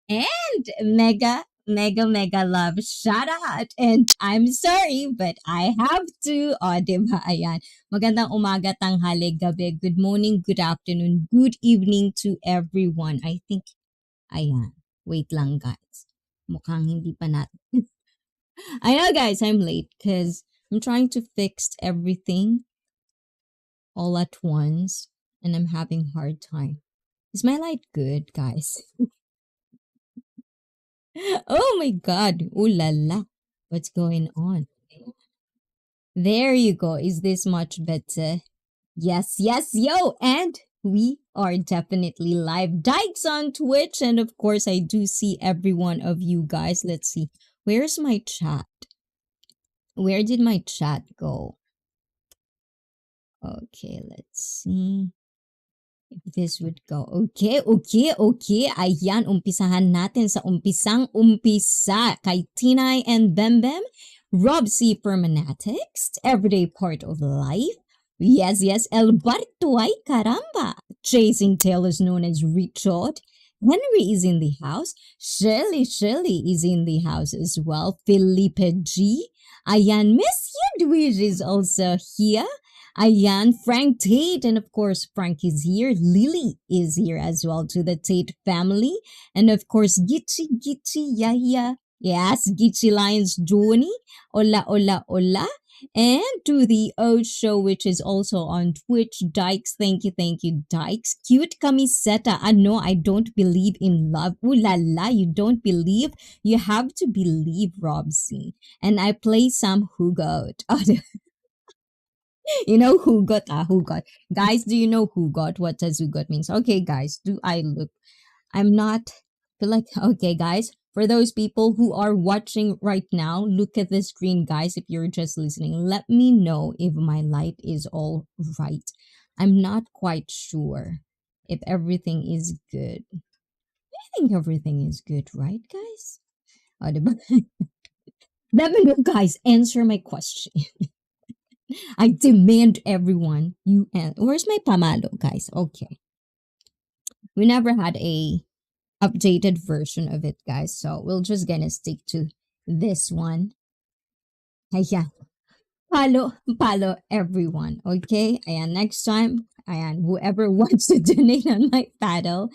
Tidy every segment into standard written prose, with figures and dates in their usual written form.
and mega love shout out. And I'm sorry, but I have to. O, diba? Ayan. Magandang umaga, tanghali, gabi, good morning, good afternoon, good evening to everyone. I think, ayan. Wait lang, guys. Mukhang hindi pa natin. I know, guys, I'm late because I'm trying to fix everything all at once and I'm having hard time. Is my light good, guys? Oh my god. Ooh la la. What's going on? There you go. Is this much better? Yes, yes, yo. And we are definitely live. Dykes on Twitch. And of course, I do see every one of you guys. Let's see. Where's my chat? Where did my chat go? Okay, let's see. If this would go. Okay. Ayan, umpisahan natin sa umpisang umpisa. Kay Tinay and Bembem, Rob C. Fermanatics, Everyday Part of Life. Yes, Alberto ay caramba. Chasing Taylors known as Richard. Henry is in the house. Shirley is in the house as well. Felipe G. Ayan, Miss Yudwig is also here. Ayan, Frank Tate, and of course, Frank is here. Lily is here as well, to the Tate family. And of course, Gitchi, Yaya. Yes, Gitchi Lions Johnny. Ola. And to the O Show, which is also on Twitch. Dykes, thank you, Dykes. Cute Camiseta. No, I don't believe in love. Ooh la la, you don't believe? You have to believe, Robsy. And I play some Hugot. You know Hugot, Hugot. Guys, do you know Hugot? What does Hugot means? Okay, guys, do I look? I'm not feel like okay, guys. For those people who are watching right now, look at the screen, guys. If you're just listening, let me know if my light is all right. I'm not quite sure if everything is good. I think everything is good, right, guys? Oh, let me know, guys. Answer my question. I demand everyone you and where's my pamalo, guys? Okay. We never had a updated version of it, guys. So we're just gonna stick to this one. Ayan. Palo everyone. Okay? Ayan, next time, ayan, whoever wants to donate on my paddle,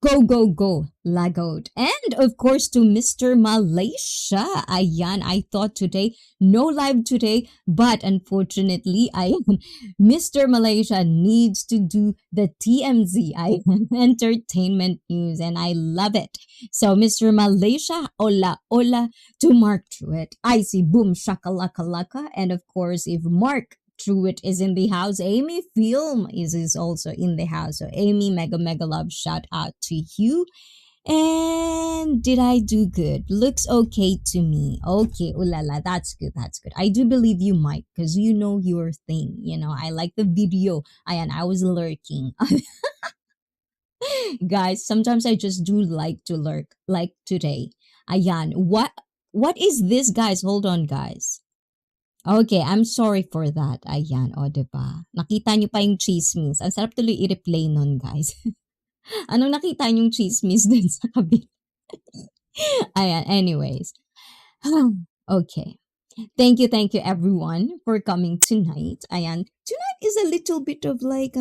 go, lagout. And of course to Mr. Malaysia. Ayan, I thought today, no live today, but unfortunately, ayan, Mr. Malaysia needs to do the TMZ, ayan, entertainment news, and I love it. So Mr. Malaysia, hola, to Mark Truitt. I see boom, shakalaka laka. And of course, if Mark Truitt is in the house. Amy Film is also in the house. So Amy, mega love shout out to you. And did I do good? Looks okay to me. Okay, ulala, that's good. I do believe you might, because you know your thing. You know, I like the video. And I was lurking. Guys, sometimes I just do like to lurk, like today. Ayan, what is this, guys? Hold on, guys. Okay, I'm sorry for that. Ayan, o, diba? Nakita nyo pa yung chismis. Ang sarap tuloy i-replay nun, guys. Anong nakita yung chismis dun sa kabila? Ayan, anyways. Okay. Thank you, everyone, for coming tonight. Ayan, tonight is a little bit of like,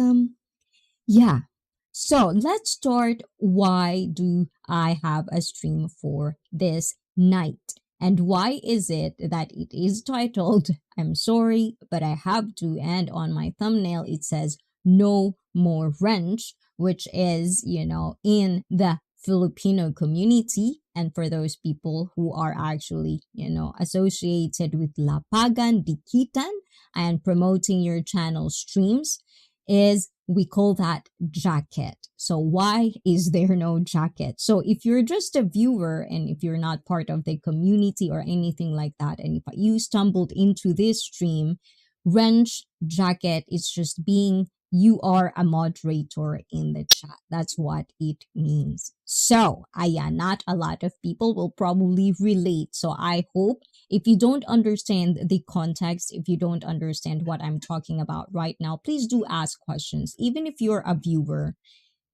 yeah. So, let's start. Why do I have a stream for this night? And why is it that it is titled, I'm sorry, but I have to, and on my thumbnail it says, No More Wrench, which is, you know, in the Filipino community, and for those people who are actually, you know, associated with Lapagan, Dikitan, and promoting your channel streams, is we call that jacket. So why is there no jacket? So if you're just a viewer and if you're not part of the community or anything like that, and if you stumbled into this stream, wrench jacket is just being you are a moderator in the chat. That's what it means. So, not a lot of people will probably relate. So I hope if you don't understand the context, if you don't understand what I'm talking about right now, please do ask questions. Even if you're a viewer,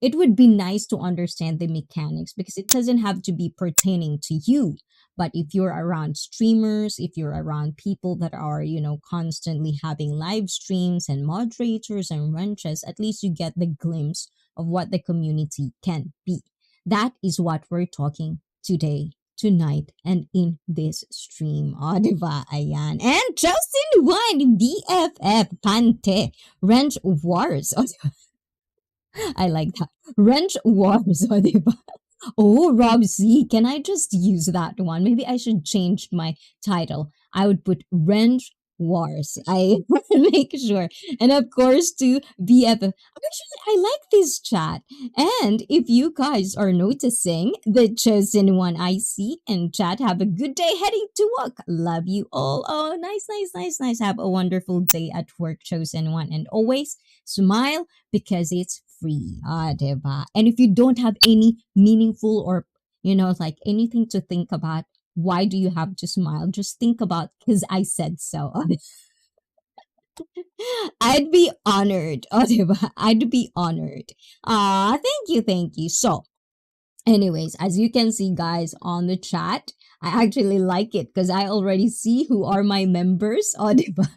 it would be nice to understand the mechanics because it doesn't have to be pertaining to you. But if you're around streamers, if you're around people that are, constantly having live streams and moderators and wrenches, at least you get the glimpse of what the community can be. That is what we're talking today, tonight, and in this stream. O, diba? Ayan. And Justin One, BFF, Pante, Wrench Wars. O, I like that. Wrench Wars, o, diba? Oh, Rob Z, can I just use that one? Maybe I should change my title. I would put Wrench Wars. I make sure. And of course, to BFF. Actually, I like this chat. And if you guys are noticing, the chosen one I see and chat, have a good day heading to work. Love you all. Oh, nice, nice, nice, nice. Have a wonderful day at work, chosen one. And always smile because it's free. Ah, diba? And if you don't have any meaningful or, like anything to think about, why do you have to smile? Just think about, because I said so. I'd be honored. Oh, diba? I'd be honored. Ah, thank you, thank you. So, anyways, as you can see, guys, on the chat, I actually like it because I already see who are my members. Oh, diba?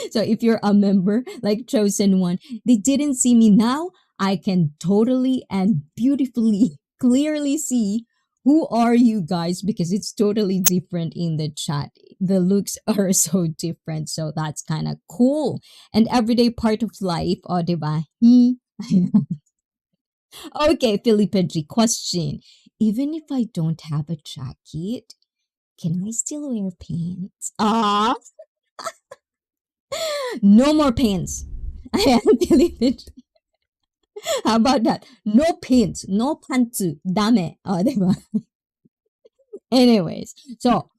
So if you're a member, like chosen one, they didn't see me now. I can totally and beautifully, clearly see who are you guys because it's totally different in the chat. The looks are so different. So that's kind of cool. And everyday part of life, oh, diba? Okay, Philippa G, question. Even if I don't have a jacket, can I still wear pants? Ah, no more pants. I am Philippa G. How about that? No pants, no pantsu, dame. Oh, diba? Anyways, so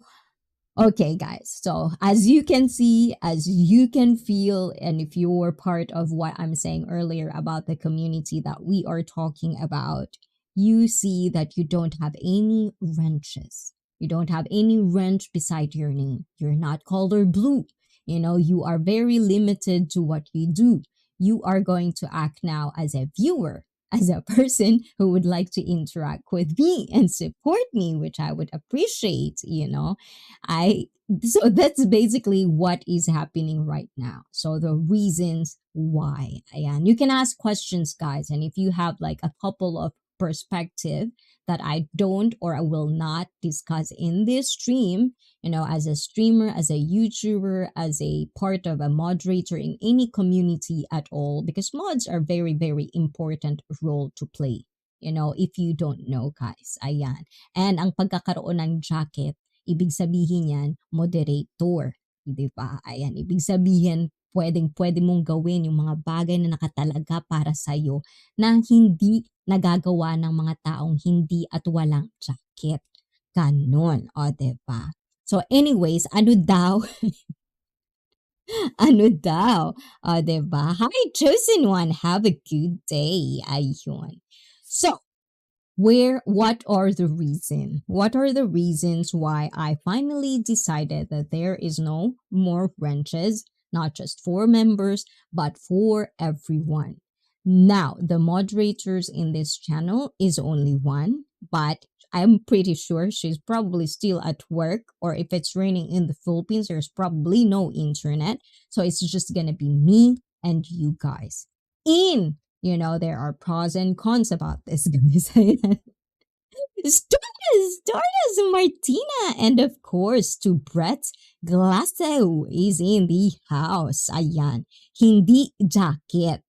okay, guys. So as you can see, as you can feel, and if you're part of what I'm saying earlier about the community that we are talking about, you see that you don't have any wrenches. You don't have any wrench beside your name. You're not color blue. You are very limited to what you do. You are going to act now as a viewer, as a person who would like to interact with me and support me, which I would appreciate. I so that's basically what is happening right now. So the reasons why. And you can ask questions, guys, and if you have like a couple of perspective that I don't or I will not discuss in this stream, as a streamer, as a YouTuber, as a part of a moderator in any community at all, because mods are very, very important role to play. If you don't know, guys. Ayan. And ang pagkakaroon ng jacket, ibig sabihin yan, moderator. Di ba? Ayan. Ibig sabihin, pwede mong gawin yung mga bagay na nakatalaga para sa'yo na hindi nagagawa ng mga taong hindi at walang jacket. Ganon. O, diba? So anyways, ano daw? Ano daw? O, diba? Hi, chosen one. Have a good day. Ayun. So, what are the reasons why I finally decided that there is no more wrenches, not just for members, but for everyone. Now, the moderators in this channel is only one, but I'm pretty sure she's probably still at work, or if it's raining in the Philippines, there's probably no internet. So it's just gonna be me and you guys. There are pros and cons about this, guys. Stardust Martina, and of course, to Brett Glasso is in the house. Ayan. Hindi jacket.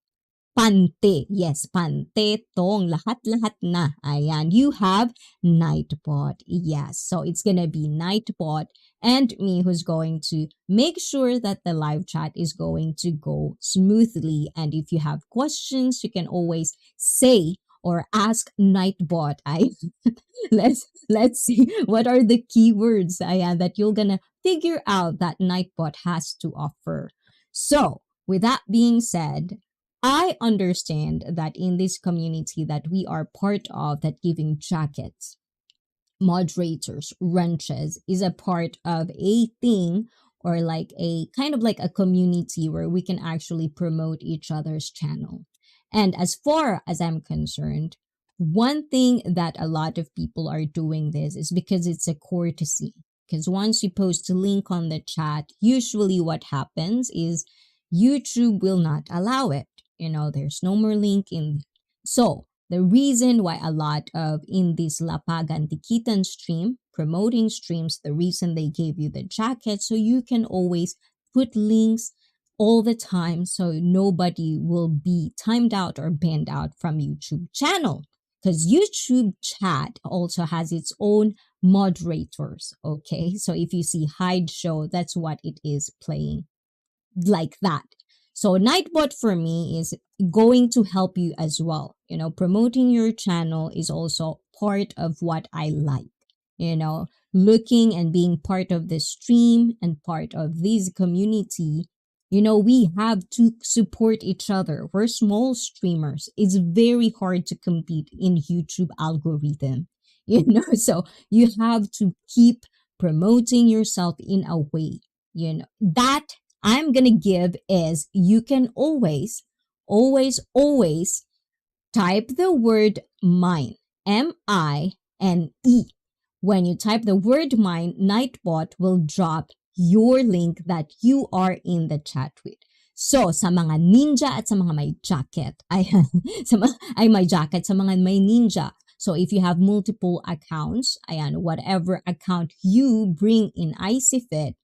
Pante. Yes, pante tong lahat-lahat na. Ayan. You have Nightbot. Yes. So it's gonna be Nightbot and me who's going to make sure that the live chat is going to go smoothly. And if you have questions, you can always say or ask Nightbot. Let's see what are the keywords that you're gonna figure out that Nightbot has to offer. So with that being said, I understand that in this community that we are part of, that giving jackets, moderators, wrenches is a part of a thing, or like a kind of like a community where we can actually promote each other's channel. And as far as I'm concerned, one thing that a lot of people are doing this is because it's a courtesy. Because once you post a link on the chat, usually what happens is YouTube will not allow it. There's no more link in. So the reason why a lot of in this Lapagan Tikitan stream, promoting streams, the reason they gave you the jacket, so you can always put links all the time so nobody will be timed out or banned out from YouTube channel. Because YouTube chat also has its own moderators. Okay. So if you see hide show, that's what it is playing like that. So Nightbot for me is going to help you as well. Promoting your channel is also part of what I like. Looking and being part of the stream and part of this community. We have to support each other. We're small streamers. It's very hard to compete in YouTube algorithm. So you have to keep promoting yourself in a way. That I'm going to give is you can always, always, always type the word mine, MINE. When you type the word mine, Nightbot will drop your link that you are in the chat with. So, sa mga ninja at sa mga may jacket, ay may jacket, sa mga may ninja. So, if you have multiple accounts, whatever account you bring in ICEE,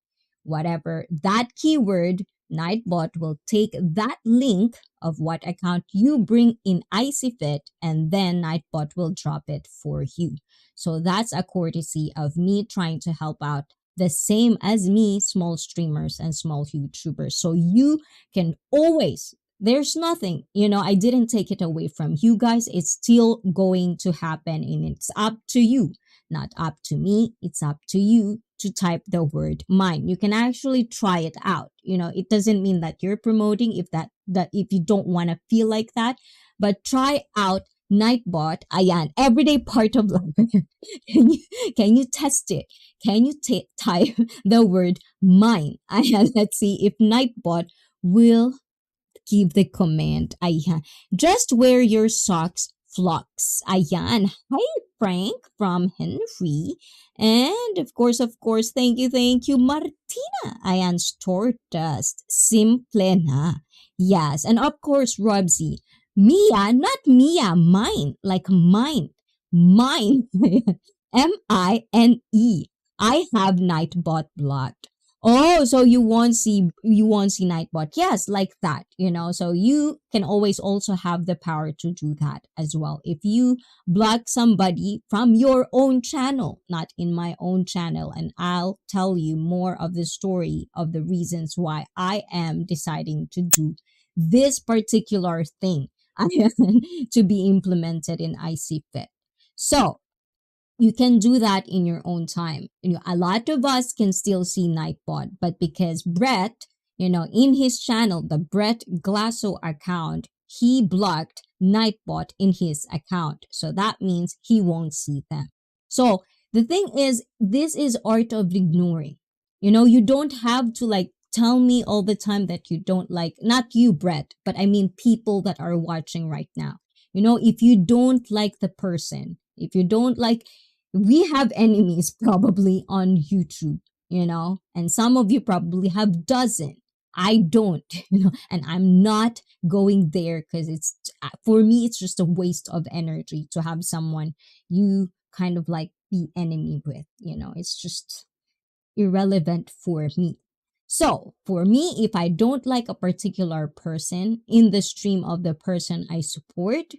whatever that keyword, Nightbot will take that link of what account you bring in ICEE, and then Nightbot will drop it for you. So that's a courtesy of me trying to help out the same as me, small streamers and small YouTubers. So you can always, there's nothing, I didn't take it away from you guys. It's still going to happen, and it's up to you, not up to me. It's up to you to type the word mine. You can actually try it out. It doesn't mean that you're promoting that if you don't want to feel like that, but try out Nightbot. Ayan, everyday part of life. Can you test it? Can you type the word mine? Ayan, let's see if Nightbot will give the command. Ayan, just wear your socks, flocks. Ayan, hi Frank from Henry. And of course, thank you, Martina. Ayan, Stordust. Simple na. Yes, and of course, Robsy. Mia, not Mia, mine, like mine. Mine. MINE. I have Nightbot blocked. Oh, so you won't see Nightbot. Yes, like that, So you can always also have the power to do that as well. If you block somebody from your own channel, not in my own channel, and I'll tell you more of the story of the reasons why I am deciding to do this particular thing to be implemented in ICEE. So you can do that in your own time. A lot of us can still see Nightbot, but because Brett, in his channel, the Brett Glasso account, he blocked Nightbot in his account. So that means he won't see them. So the thing is, this is art of ignoring. You don't have to tell me all the time that you don't like, not you, Brett, but I mean people that are watching right now. If you don't like the person, if you don't like, we have enemies probably on YouTube, and some of you probably have dozen. I don't, and I'm not going there because for me, it's just a waste of energy to have someone you kind of be enemy with, it's just irrelevant for me. So for me, if I don't like a particular person in the stream of the person I support,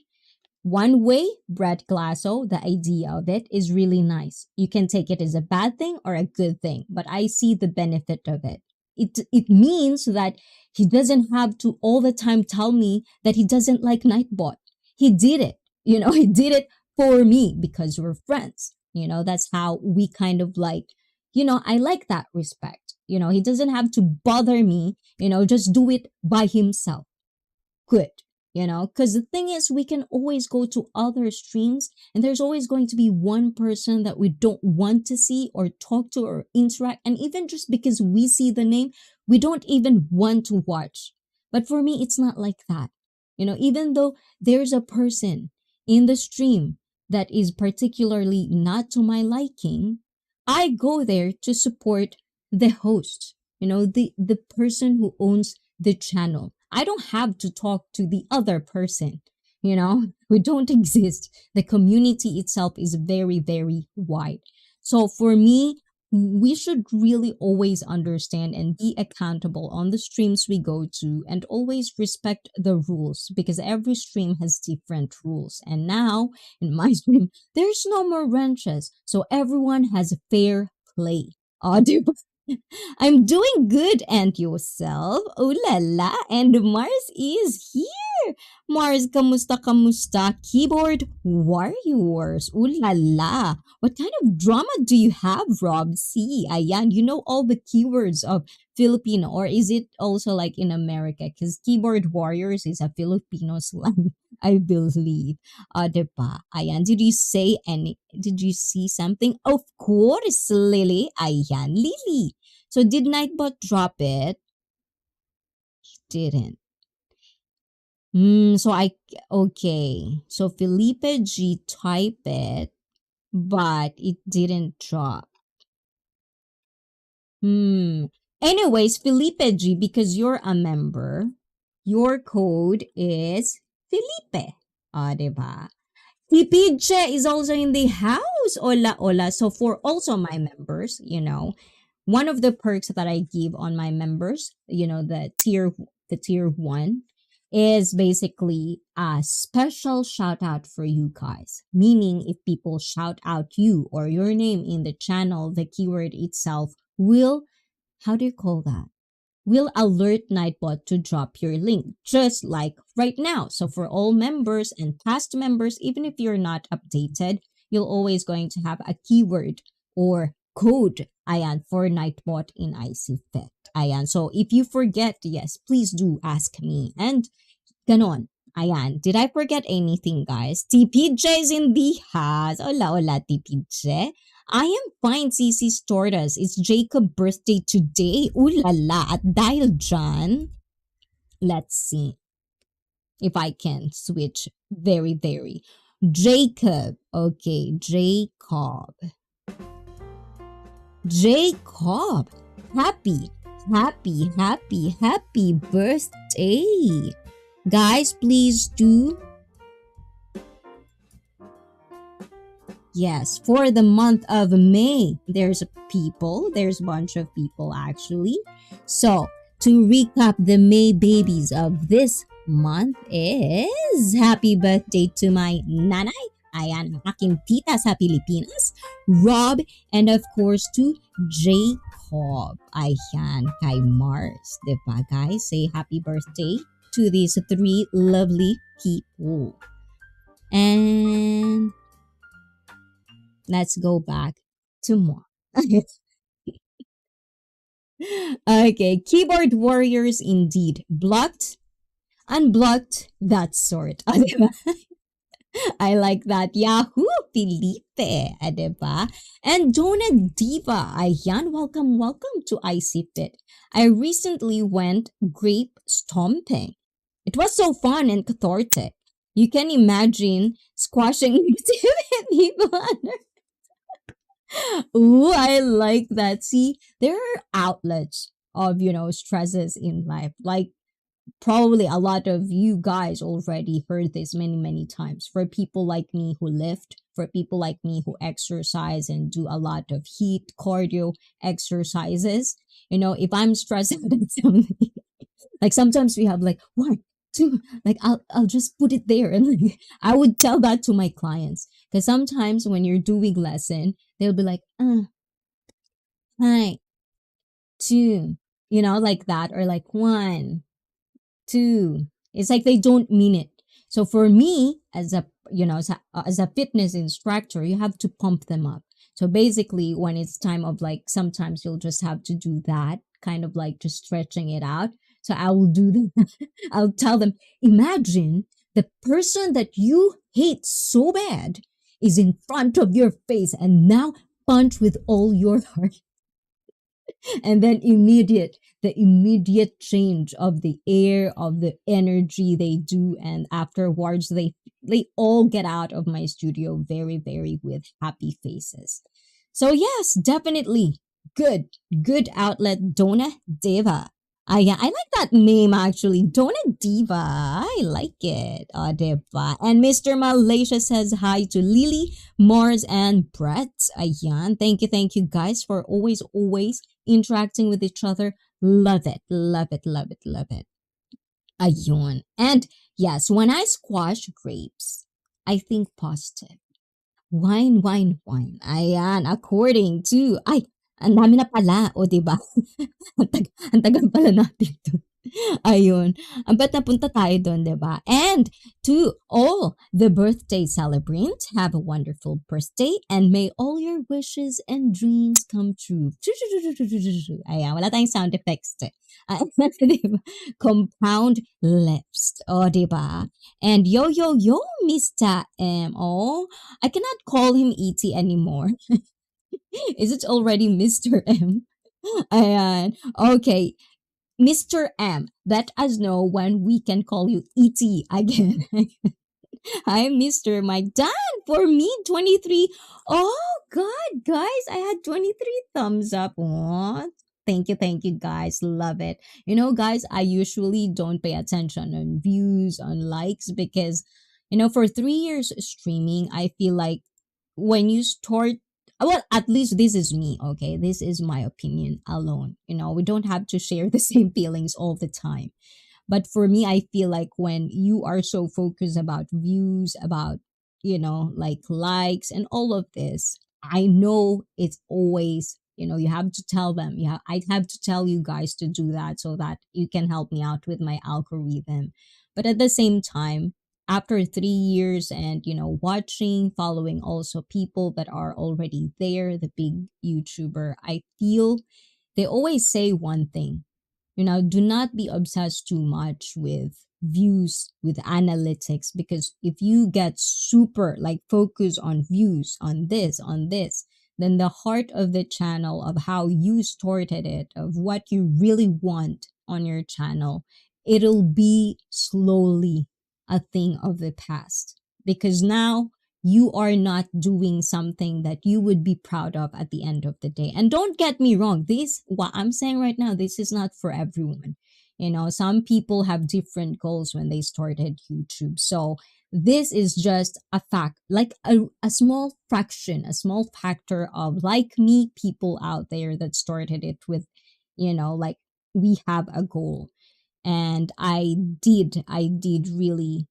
one way, Brett Glasso, the idea of it is really nice. You can take it as a bad thing or a good thing, but I see the benefit of it. It means that he doesn't have to all the time tell me that he doesn't like Nightbot. He did it. He did it for me because we're friends. That's how we kind of I like that respect. He doesn't have to bother me, just do it by himself. Good. Because the thing is, we can always go to other streams and there's always going to be one person that we don't want to see or talk to or interact. And even just because we see the name, we don't even want to watch. But for me, it's not like that. Even though there's a person in the stream that is particularly not to my liking, I go there to support the host, the person who owns the channel. I don't have to talk to the other person, we don't exist. The community itself is very, very wide. So for me, we should really always understand and be accountable on the streams we go to and always respect the rules because every stream has different rules. And now in my stream, there's no more wrenches. So everyone has fair play. Diba? I'm doing good, and yourself? Oh la la, and Mars is here. Mars, kamusta kamusta? Keyboard warriors. Oh la la. What kind of drama do you have, Rob? See, ayan, you know all the keywords of Filipino, or is it also like in America? Because keyboard warriors is a Filipino slang, I believe. Diba? Ayan, did you see something? Of course, Lily. Ayan, Lily. So did Nightbot drop it? Didn't. Okay. So Felipe G type it, but it didn't drop. Anyways, Felipe G, because you're a member, your code is Felipe. Diba? TPJ is also in the house. Hola, hola. So for also my members, one of the perks that I give on my members, the tier 1 is basically a special shout out for you guys. Meaning if people shout out you or your name in the channel, the keyword itself will, how do you call that? Will alert Nightbot to drop your link, just like right now. So for all members and past members, even if you're not updated, you're always going to have a keyword or code, ayan, for Nightbot in ICEE Fit. Ayan, so if you forget, yes, please do ask me. And ganon. Ayan, did I forget anything, guys? TPJ's in the house. Hola, hola, TPJ. I am fine, CC Tortas. It's Jacob's birthday today. Ooh la la. At dahil dyan, let's see if I can switch very, very. Jacob. Okay, Jacob. Jacob. Happy, happy, happy, happy birthday. Guys, please do. Yes, for the month of May, there's a bunch of people actually. So, to recap, the May babies of this month is happy birthday to my nanay, ayan, aking tita sa Pilipinas, Rob, and of course to Jacob, ayan, kay Mars, diba guys? Say happy birthday to these 3 lovely people. And let's go back to more. Okay, keyboard warriors indeed. Blocked, unblocked, that sort. I like that. Yahoo, Felipe, diba? And Donna Diva, ayan, welcome to ICEE Fit. I recently went grape stomping. It was so fun and cathartic. You can imagine squashing people under. Ooh, I like that. See, there are outlets of, stresses in life. Like, probably a lot of you guys already heard this many, many times. For people like me who lift, for people like me who exercise and do a lot of heat cardio exercises, if I'm stressed out at something, like sometimes we have like 1, 2, like I'll just put it there, and like, I would tell that to my clients because sometimes when you're doing lesson, they'll be like, hi, 2, like that, or like 1, 2. It's like they don't mean it. So for me, as a fitness instructor, you have to pump them up. So basically, when it's time of like, sometimes you'll just have to do that, kind of like just stretching it out. So I will do them. I'll tell them, imagine the person that you hate so bad is in front of your face, and now punch with all your heart. And then the immediate change of the air, of the energy they do, and afterwards they all get out of my studio very, very with happy faces. So yes, definitely good, good outlet, Dona Deva. Yeah, I like that name actually. Dona Diva. I like it. Diba. And Mr. Malaysia says hi to Lily, Mars, and Brett. Ayan. Thank you guys for always interacting with each other. Love it. Love it. Love it. Love it. Ayun. And yes, when I squash grapes, I think positive. Wine, wine, wine. Ayan, according to, ay, ang dami na pala, o diba? Ang tagal pala natin to. Ayun. Ba't napunta tayo doon, diba? And to all the birthday celebrants, have a wonderful birthday and may all your wishes and dreams come true. Ayan, wala tayong sound effects. Diba? Compound lips. O, diba? And yo, Mr. M. Oh, I cannot call him E.T. anymore. Is it already Mr. M? Ayan. Okay. Mr. M, let us know when we can call you ET again. Hi, Mr. Mike. Dan, for me, 23. Oh, God, guys, I had 23 thumbs up. What? Thank you, guys. Love it. You know, guys, I usually don't pay attention on views, on likes, because, for 3 years streaming, I feel like when you start, well, at least this is me, okay? This is my opinion alone. We don't have to share the same feelings all the time. But for me, I feel like when you are so focused about views, about, like likes and all of this, I know it's always, you have to tell them. Yeah, I have to tell you guys to do that so that you can help me out with my algorithm. But at the same time, after 3 years and, watching, following also people that are already there, the big YouTuber, I feel they always say one thing, do not be obsessed too much with views, with analytics, because if you get super like focus on views, on this, then the heart of the channel, of how you started it, of what you really want on your channel, it'll be slowly a thing of the past, because now you are not doing something that you would be proud of at the end of the day. And don't get me wrong, this, what I'm saying right now, this is not for everyone. Some people have different goals when they started YouTube. So this is just a fact, like a small fraction, a small factor of, like me, people out there that started it with, like, we have a goal. And I did really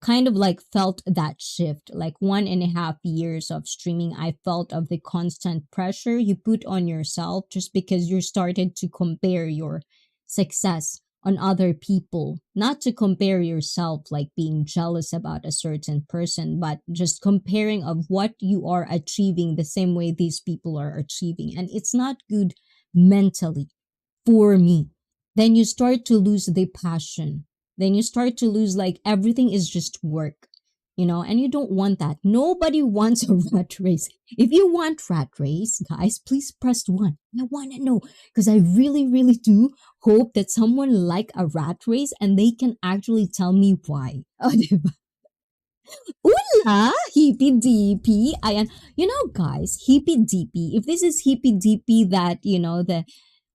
kind of like felt that shift, like 1.5 years of streaming. I felt of the constant pressure you put on yourself just because you started to compare your success on other people, not to compare yourself like being jealous about a certain person, but just comparing of what you are achieving the same way these people are achieving. And it's not good mentally for me. Then you start to lose the passion. Then you start to lose, like, everything is just work, and you don't want that. Nobody wants a rat race. If you want rat race, guys, please press one. I want to know, because I really, really do hope that someone like a rat race and they can actually tell me why. Oh, diba? Ula, hippy DP. Ayan. Guys, hippy DP. If this is hippy DP that, the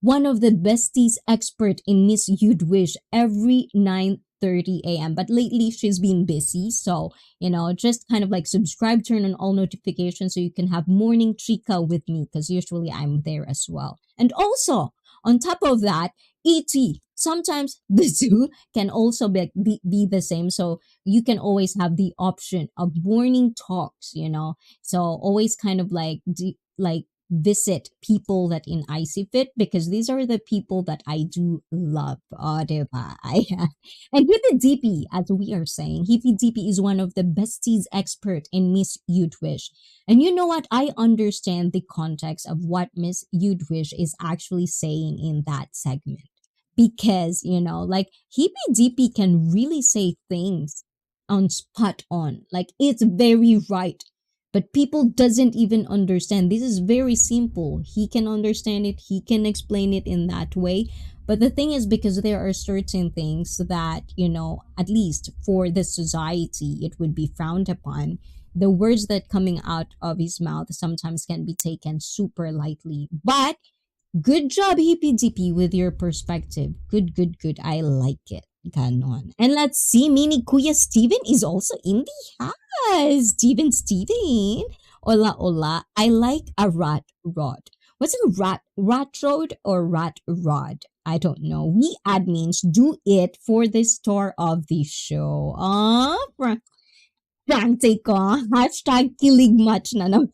one of the besties expert in Miss You'd Wish every 9:30 a.m. But lately she's been busy. So, just kind of like subscribe, turn on all notifications so you can have morning chica with me, because usually I'm there as well. And also, on top of that, ET. Sometimes the two can also be the same. So you can always have the option of morning talks, So always kind of like, like visit people that in ICEE Fit, because these are the people that I do love. Oh, diba? And with the DP, as we are saying, Hippie DP is one of the besties expert in Miss You'd Wish. And you know what? I understand the context of what Miss You'd Wish is actually saying in that segment. Because, like, Hippie DP can really say things on spot on. Like, it's very right. But people doesn't even understand. This is very simple. He can understand it, he can explain it in that way. But the thing is, because there are certain things that, at least for the society, it would be frowned upon. The words that coming out of his mouth sometimes can be taken super lightly. But good job, Hippy Dippy, with your perspective. Good, good, good. I like it. Ganon. And let's see, Mini Kuya Steven is also in the house. Steven. Hola, hola. I like a rat rod. What's a rat rod or rat rod? I don't know. We admins do it for the star of the show. Prank take ko. Hashtag kilig match na naman.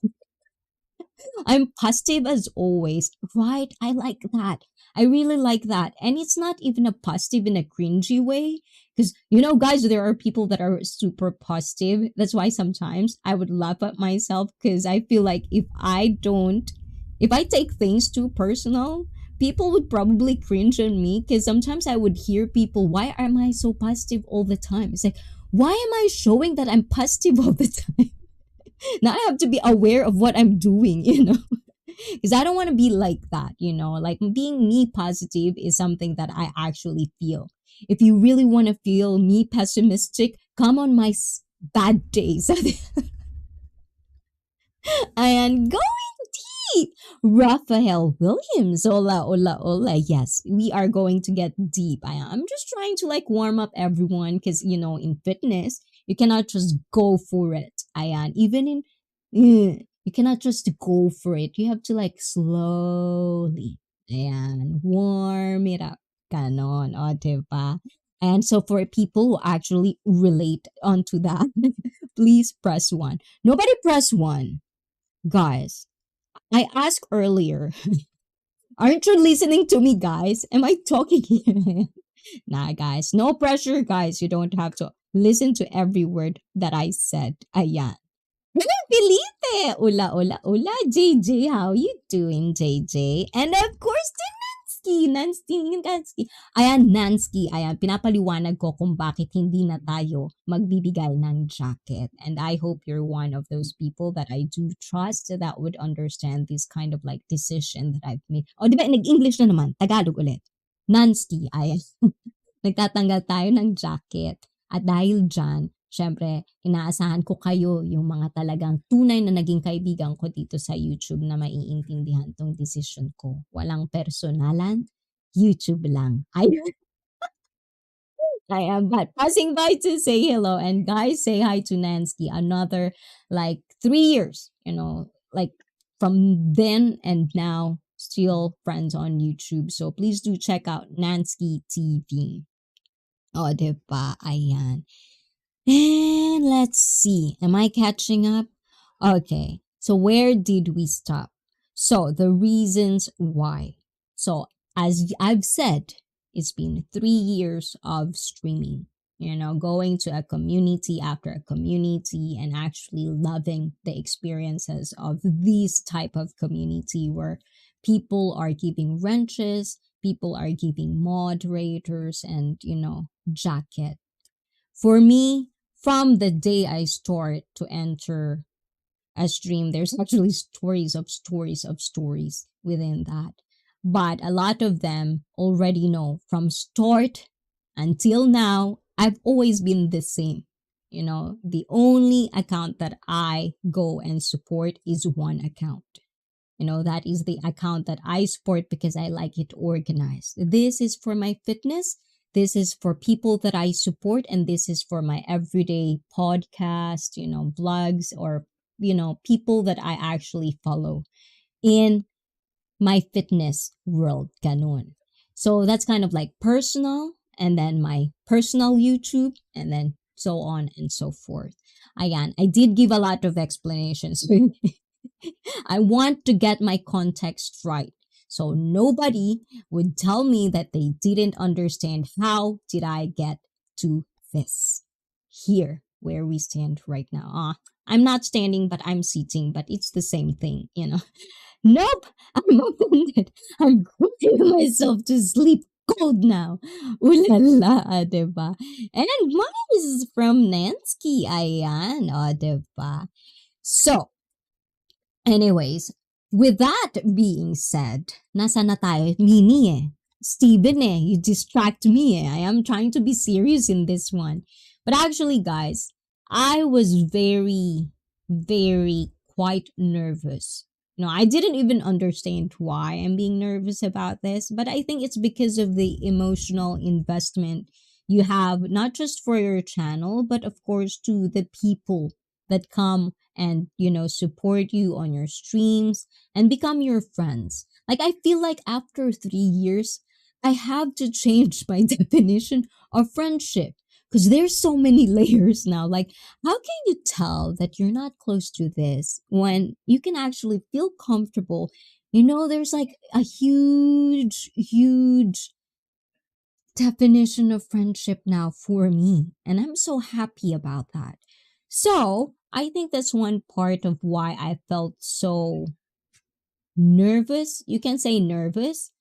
I'm positive as always. Right? I like that. I really like that. And it's not even a positive in a cringy way. Because, guys, there are people that are super positive. That's why sometimes I would laugh at myself because I feel like if I take things too personal, people would probably cringe on me because sometimes I would hear people, why am I so positive all the time? It's like, why am I showing that I'm positive all the time? Now I have to be aware of what I'm doing, because I don't want to be like that, like being me positive is something that I actually feel. If you really want to feel me pessimistic, come on my bad days. And going deep, Raphael Williams. Hola, hola, hola. Yes, we are going to get deep. I'm just trying to like warm up everyone because, in fitness, you cannot just go for it. Ayan. Even you cannot just go for it. You have to like slowly, ayan, warm it up. Ganon, o, diba? And so for people who actually relate onto that, please press one. Nobody press one. Guys, I asked earlier, aren't you listening to me, guys? Am I talking here? Nah, guys, no pressure, guys. You don't have to listen to every word that I said. Ayan. Felipe! Ula, ula, ula. JJ, how you doing, JJ? And of course, the Nansky. Ayan, Nansky. Ayan, pinapaliwanag ko kung bakit hindi na tayo magbibigay ng jacket. And I hope you're one of those people that I do trust that would understand this kind of like decision that I've made. O, di ba, nag-English na naman. Tagalog ulit. Nansky, ayan. Nagtatanggal tayo ng jacket. At dahil dyan, syempre, inaasahan ko kayo yung mga talagang tunay na naging kaibigan ko dito sa YouTube na maiintindihan tong decision ko. Walang personalan, YouTube lang. I am but passing by to say hello. And guys, say hi to Nansky. Another like 3 years, like from then and now, still friends on YouTube. So please do check out Nansky TV. O, diba? Ayan. And let's see. Am I catching up? Okay. So where did we stop? So the reasons why. So as I've said, it's been 3 years of streaming, going to a community after a community and actually loving the experiences of this type of community where people are giving wrenches, people are giving moderators and, jacket. For me, from the day I start to enter a stream, there's actually stories within that. But a lot of them already know from start until now, I've always been the same. The only account that I go and support is one account. That is the account that I support because I like it organized. This is for my fitness. This is for people that I support. And this is for my everyday podcast, vlogs or, people that I actually follow in my fitness world. Ganon. So that's kind of like personal and then my personal YouTube and then so on and so forth. Again, I did give a lot of explanations. I want to get my context right. So nobody would tell me that they didn't understand how did I get to this here where we stand right now. I'm not standing, but I'm sitting, but it's the same thing, Nope, I'm offended. I'm putting myself to sleep cold now. Ooh la la, diba? And mine is from Nansky, ayan, diba? So, anyways, with that being said, nasa na tayo? Mini eh. Steven eh, you distract me eh. I am trying to be serious in this one. But actually, guys, I was very, very quite nervous. No, I didn't even understand why I'm being nervous about this, but I think it's because of the emotional investment you have, not just for your channel, but of course to the people that come and, support you on your streams and become your friends. Like, I feel like after 3 years, I have to change my definition of friendship because there's so many layers now. Like, how can you tell that you're not close to this when you can actually feel comfortable? There's like a huge, huge definition of friendship now for me. And I'm so happy about that. So I think that's one part of why I felt so nervous. You can say nervous.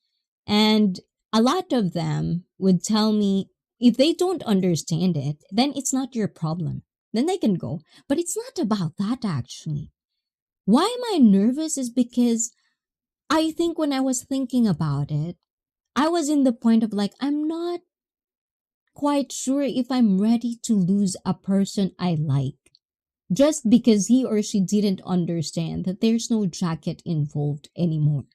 And a lot of them would tell me if they don't understand it, then it's not your problem. Then they can go. But it's not about that actually. Why am I nervous is because I think when I was thinking about it, I was in the point of like, I'm not quite sure if I'm ready to lose a person I like just because he or she didn't understand that there's no jacket involved anymore.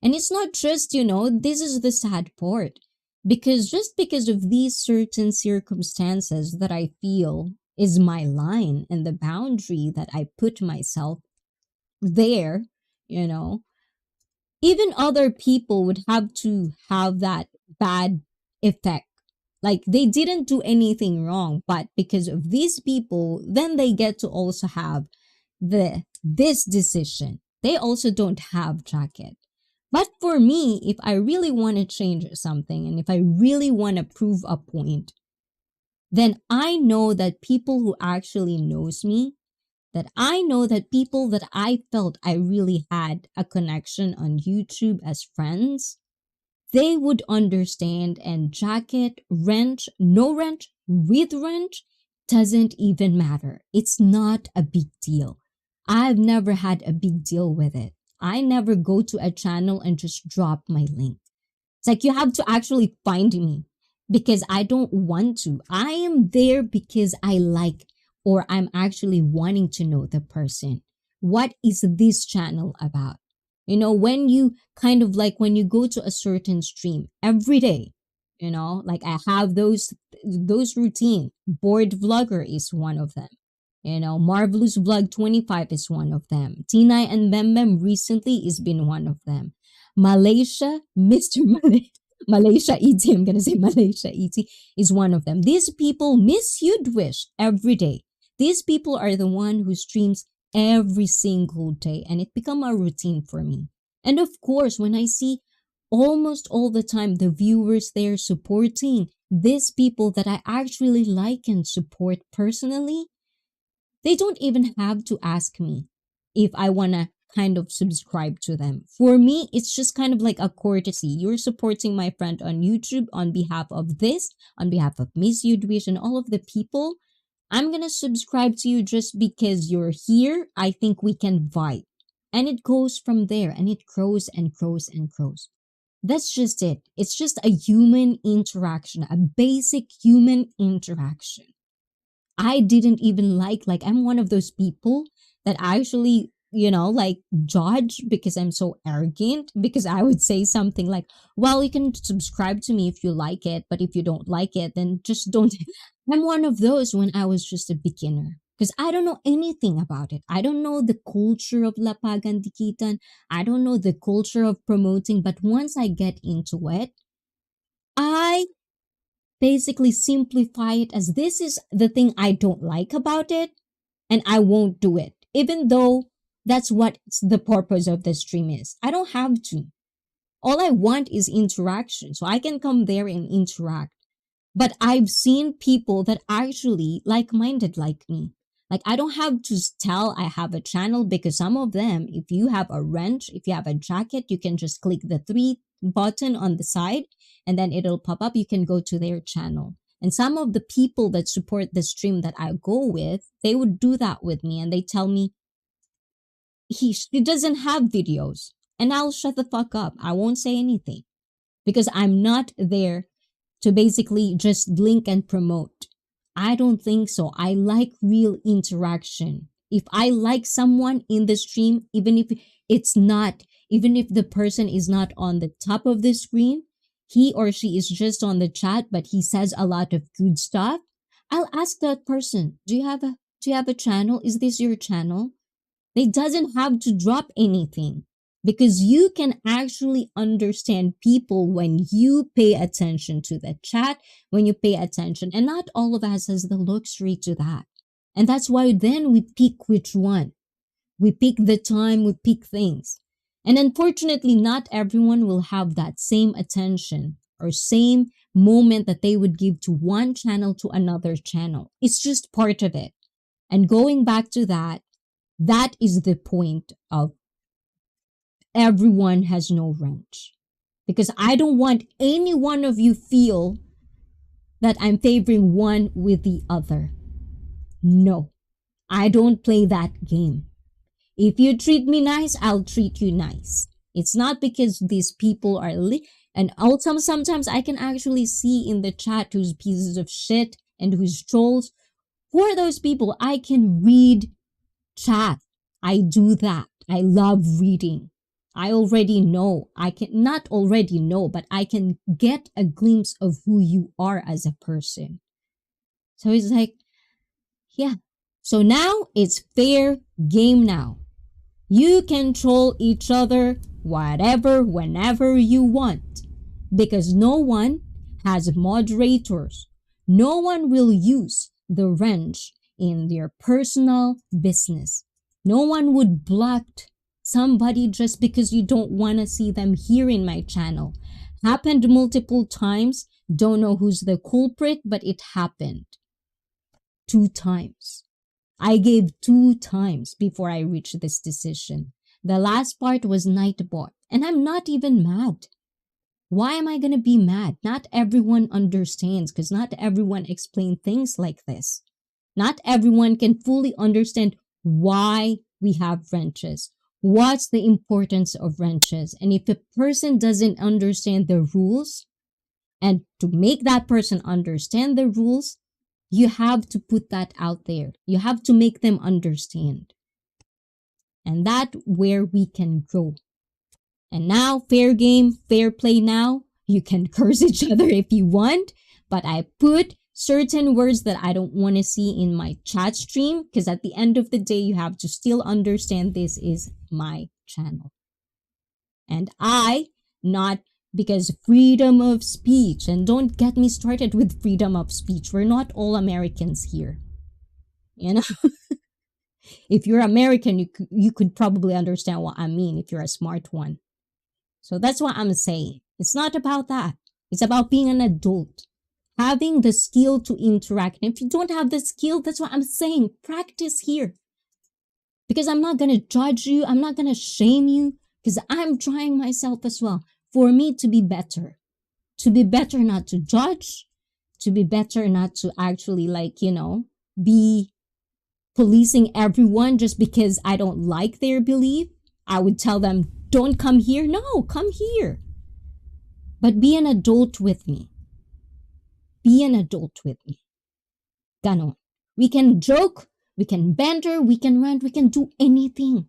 And it's not just, this is the sad part. Because just because of these certain circumstances that I feel is my line and the boundary that I put myself there, you know, even other people would have to have that bad effect. Like they didn't do anything wrong, but because of these people, then they get to also have this decision. They also don't have jacket. But for me, if I really want to change something and if I really want to prove a point, then I know that people who actually knows me, that I know that people that I felt I really had a connection on YouTube as friends, they would understand and jacket, rent, no rent, with rent, doesn't even matter. It's not a big deal. I've never had a big deal with it. I never go to a channel and just drop my link. It's like you have to actually find me because I don't want to. I am there because I like or I'm actually wanting to know the person. What is this channel about? When you kind of like when you go to a certain stream every day, like I have those routine. Bored vlogger is one of them. Marvelous Vlog 25 is one of them. Tinay and Bembem recently is been one of them. Malaysia, Mr. Malaysia ET, I'm gonna say Malaysia ET is one of them. These people miss Yudwish every day. These people are the one who streams every single day and it become a routine for me. And of course, when I see almost all the time the viewers there supporting these people that I actually like and support personally, they don't even have to ask me if I want to kind of subscribe to them. For me, it's just kind of like a courtesy. You're supporting my friend on YouTube on behalf of this, on behalf of Miss Udwish and all of the people. I'm going to subscribe to you just because you're here. I think we can vibe. And it goes from there and it grows and grows and grows. That's just it. It's just a human interaction, a basic human interaction. I didn't even like I'm one of those people that actually, like judge because I'm so arrogant because I would say something like, well, you can subscribe to me if you like it, but if you don't like it, then just don't. I'm one of those when I was just a beginner because I don't know anything about it. I don't know the culture of Lapagan Dikitan. I don't know the culture of promoting, but once I get into it, I basically simplify it as this is the thing I don't like about it and I won't do it. Even though that's what the purpose of the stream is. I don't have to. All I want is interaction. So I can come there and interact. But I've seen people that actually like-minded like me. Like I don't have to tell I have a channel because some of them, if you have a wrench, if you have a jacket, you can just click the 3 button on the side and then it'll pop up. You can go to their channel. And some of the people that support the stream that I go with, they would do that with me and they tell me, she doesn't have videos. And I'll shut the fuck up. I won't say anything because I'm not there to basically just link and promote. I don't think so. I like real interaction. If I like someone in the stream, even if the person is not on the top of the screen, he or she is just on the chat, but he says a lot of good stuff, I'll ask that person, do you have a channel? Is this your channel? They doesn't have to drop anything because you can actually understand people when you pay attention to the chat, when you pay attention. And not all of us has the luxury to that. And that's why then we pick which one. We pick the time, we pick things. And unfortunately, not everyone will have that same attention or same moment that they would give to one channel to another channel. It's just part of it. And going back to that is the point of everyone has no wrench. Because I don't want any one of you feel that I'm favoring one with the other. No, I don't play that game. If you treat me nice, I'll treat you nice. It's not because these people are and also sometimes I can actually see in the chat who's pieces of shit and who's trolls. For those people, I can read chat. I do that. I love reading. I already know. I can not already know, but I can get a glimpse of who you are as a person. So it's like, yeah. So now it's fair game now. You can troll each other whatever, whenever you want. Because no one has moderators. No one will use the wrench in their personal business. No one would block somebody just because you don't want to see them here in my channel. Happened multiple times. Don't know who's the culprit, but it happened 2 times. I gave 2 times before I reached this decision. The last part was Nightbot, and I'm not even mad. Why am I going to be mad? Not everyone understands because not everyone explains things like this. Not everyone can fully understand why we have wrenches. What's the importance of wrenches? And if a person doesn't understand the rules, and to make that person understand the rules, you have to put that out there. You have to make them understand. And that's where we can grow. And now, fair game, fair play now. You can curse each other if you want, but I put certain words that I don't want to see in my chat stream because at the end of the day, you have to still understand this is my channel. And not because freedom of speech, and don't get me started with freedom of speech. We're not all Americans here. You know, if you're American, you could probably understand what I mean if you're a smart one. So that's what I'm saying. It's not about that. It's about being an adult. Having the skill to interact. And if you don't have the skill, that's what I'm saying. Practice here. Because I'm not going to judge you. I'm not going to shame you. Because I'm trying myself as well. For me to be better. To be better not to judge. To be better not to actually be policing everyone just because I don't like their belief. I would tell them, don't come here. No, come here. But be an adult with me. Be an adult with me. Ganon. We can joke, we can banter, we can rant, we can do anything.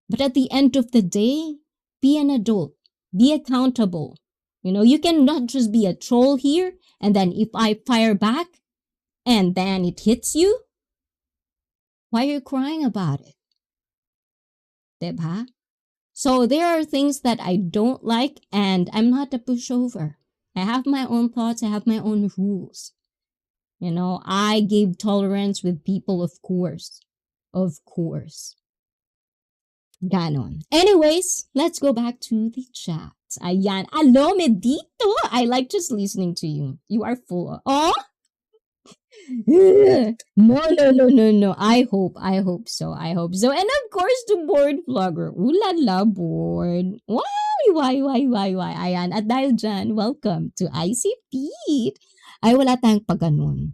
But at the end of the day, be an adult. Be accountable. You cannot just be a troll here, and then if I fire back, and then it hits you, why are you crying about it? Diba? So there are things that I don't like, and I'm not a pushover. I have my own thoughts. I have my own rules. I gave tolerance with people, of course. Of course. Ganon. Anyways, let's go back to the chat. Ayan. Alo, Medito. I like just listening to you. You are full of... Oh! No. I hope so. And of course, the board vlogger. Ooh la la, board. Why? Ayan. At dahil dyan, welcome to ICEE. Ay, wala tayong pagganon.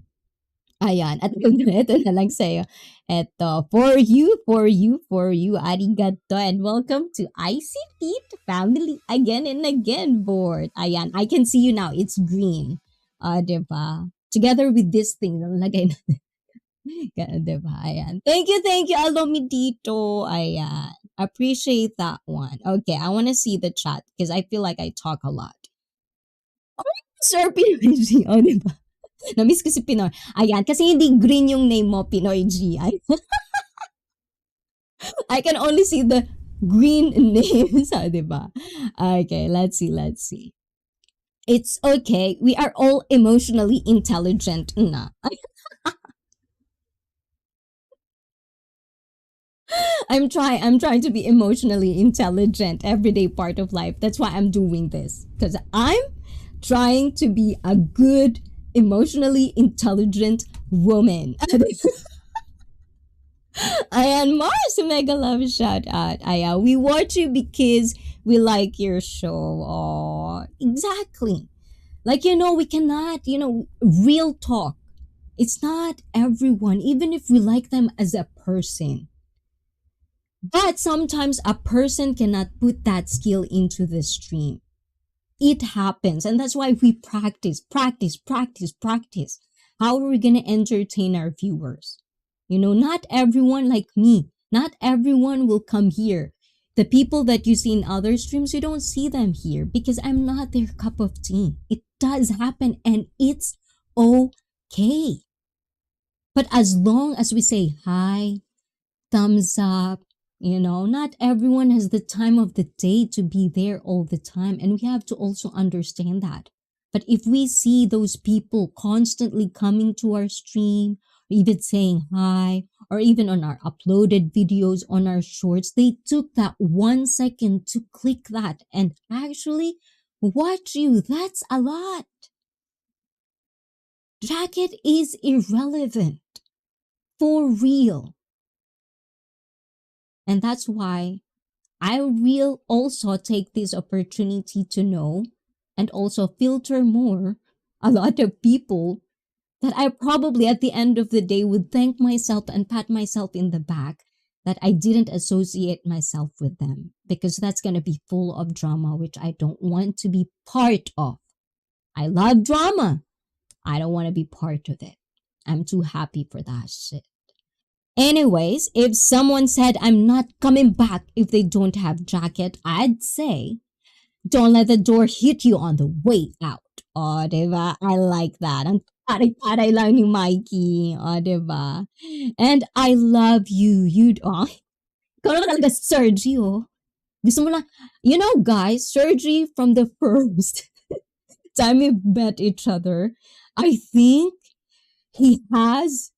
Ayan, at ito na lang sa'yo. Eto, for you, arigato, and welcome to ICEE family again and again, board. Ayan, I can see you now. It's green. Diba? Together with this thing, nalagay na, diba? Ayan. Thank you, allow me dito. Ayan. Appreciate that one. Okay, I want to see the chat because I feel like I talk a lot. Sir Pinoy, oh, diba? Na-miss ko si Pinoy. Ayan, kasi hindi green yung name mo, Pinoy G. I can only see the green names, diba? Okay, let's see. It's okay. We are all emotionally intelligent na. I'm trying to be emotionally intelligent everyday part of life. That's why I'm doing this. Because I'm trying to be a good, emotionally intelligent woman. Ayan, Mars, mega love shout out. Ayan, we watch you because we like your show. Oh, exactly. Like, we cannot, real talk. It's not everyone, even if we like them as a person. But sometimes a person cannot put that skill into the stream. It happens. And that's why we practice. How are we going to entertain our viewers? Not everyone like me, not everyone will come here. The people that you see in other streams, you don't see them here because I'm not their cup of tea. It does happen and it's okay. But as long as we say hi, thumbs up, not everyone has the time of the day to be there all the time. And we have to also understand that. But if we see those people constantly coming to our stream, even saying hi, or even on our uploaded videos, on our shorts, they took that 1 second to click that and actually watch you. That's a lot. Jacket is irrelevant. For real. And that's why I will also take this opportunity to know and also filter more a lot of people that I probably at the end of the day would thank myself and pat myself in the back that I didn't associate myself with them because that's going to be full of drama, which I don't want to be part of. I love drama. I don't want to be part of it. I'm too happy for that shit. Anyways, if someone said I'm not coming back if they don't have jacket, I'd say don't let the door hit you on the way out. Oh, diba? I like that. Ang taray-taray lang ni Mikey. Oh, diba? And I love you. Ikaw na talaga, Sergio. Gusto mo lang, guys, Sergi from the first time we met each other, I think he has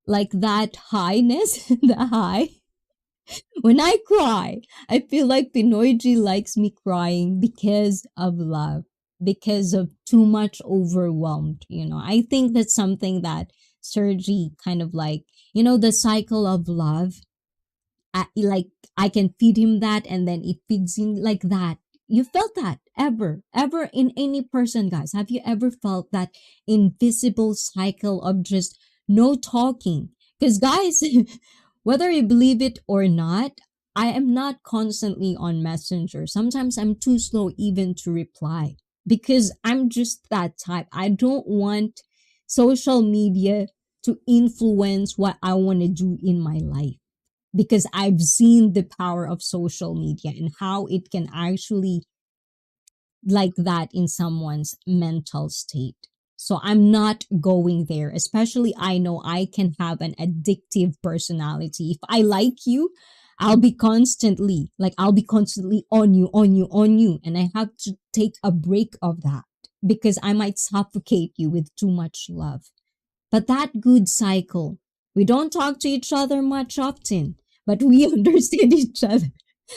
like that highness, the high. When I cry, I feel like Pinoyji likes me crying because of love, because of too much overwhelmed. I think that's something that Sergi kind of like, the cycle of love. I can feed him that and then it feeds him like that. You felt that ever in any person, guys? Have you ever felt that invisible cycle of just no talking? Because, guys, whether you believe it or not, I am not constantly on Messenger. Sometimes I'm too slow even to reply because I'm just that type. I don't want social media to influence what I want to do in my life because I've seen the power of social media and how it can actually like that in someone's mental state. So I'm not going there, especially I know I can have an addictive personality. If I like you, I'll be constantly on you. And I have to take a break of that because I might suffocate you with too much love. But that good cycle, we don't talk to each other much often, but we understand each other.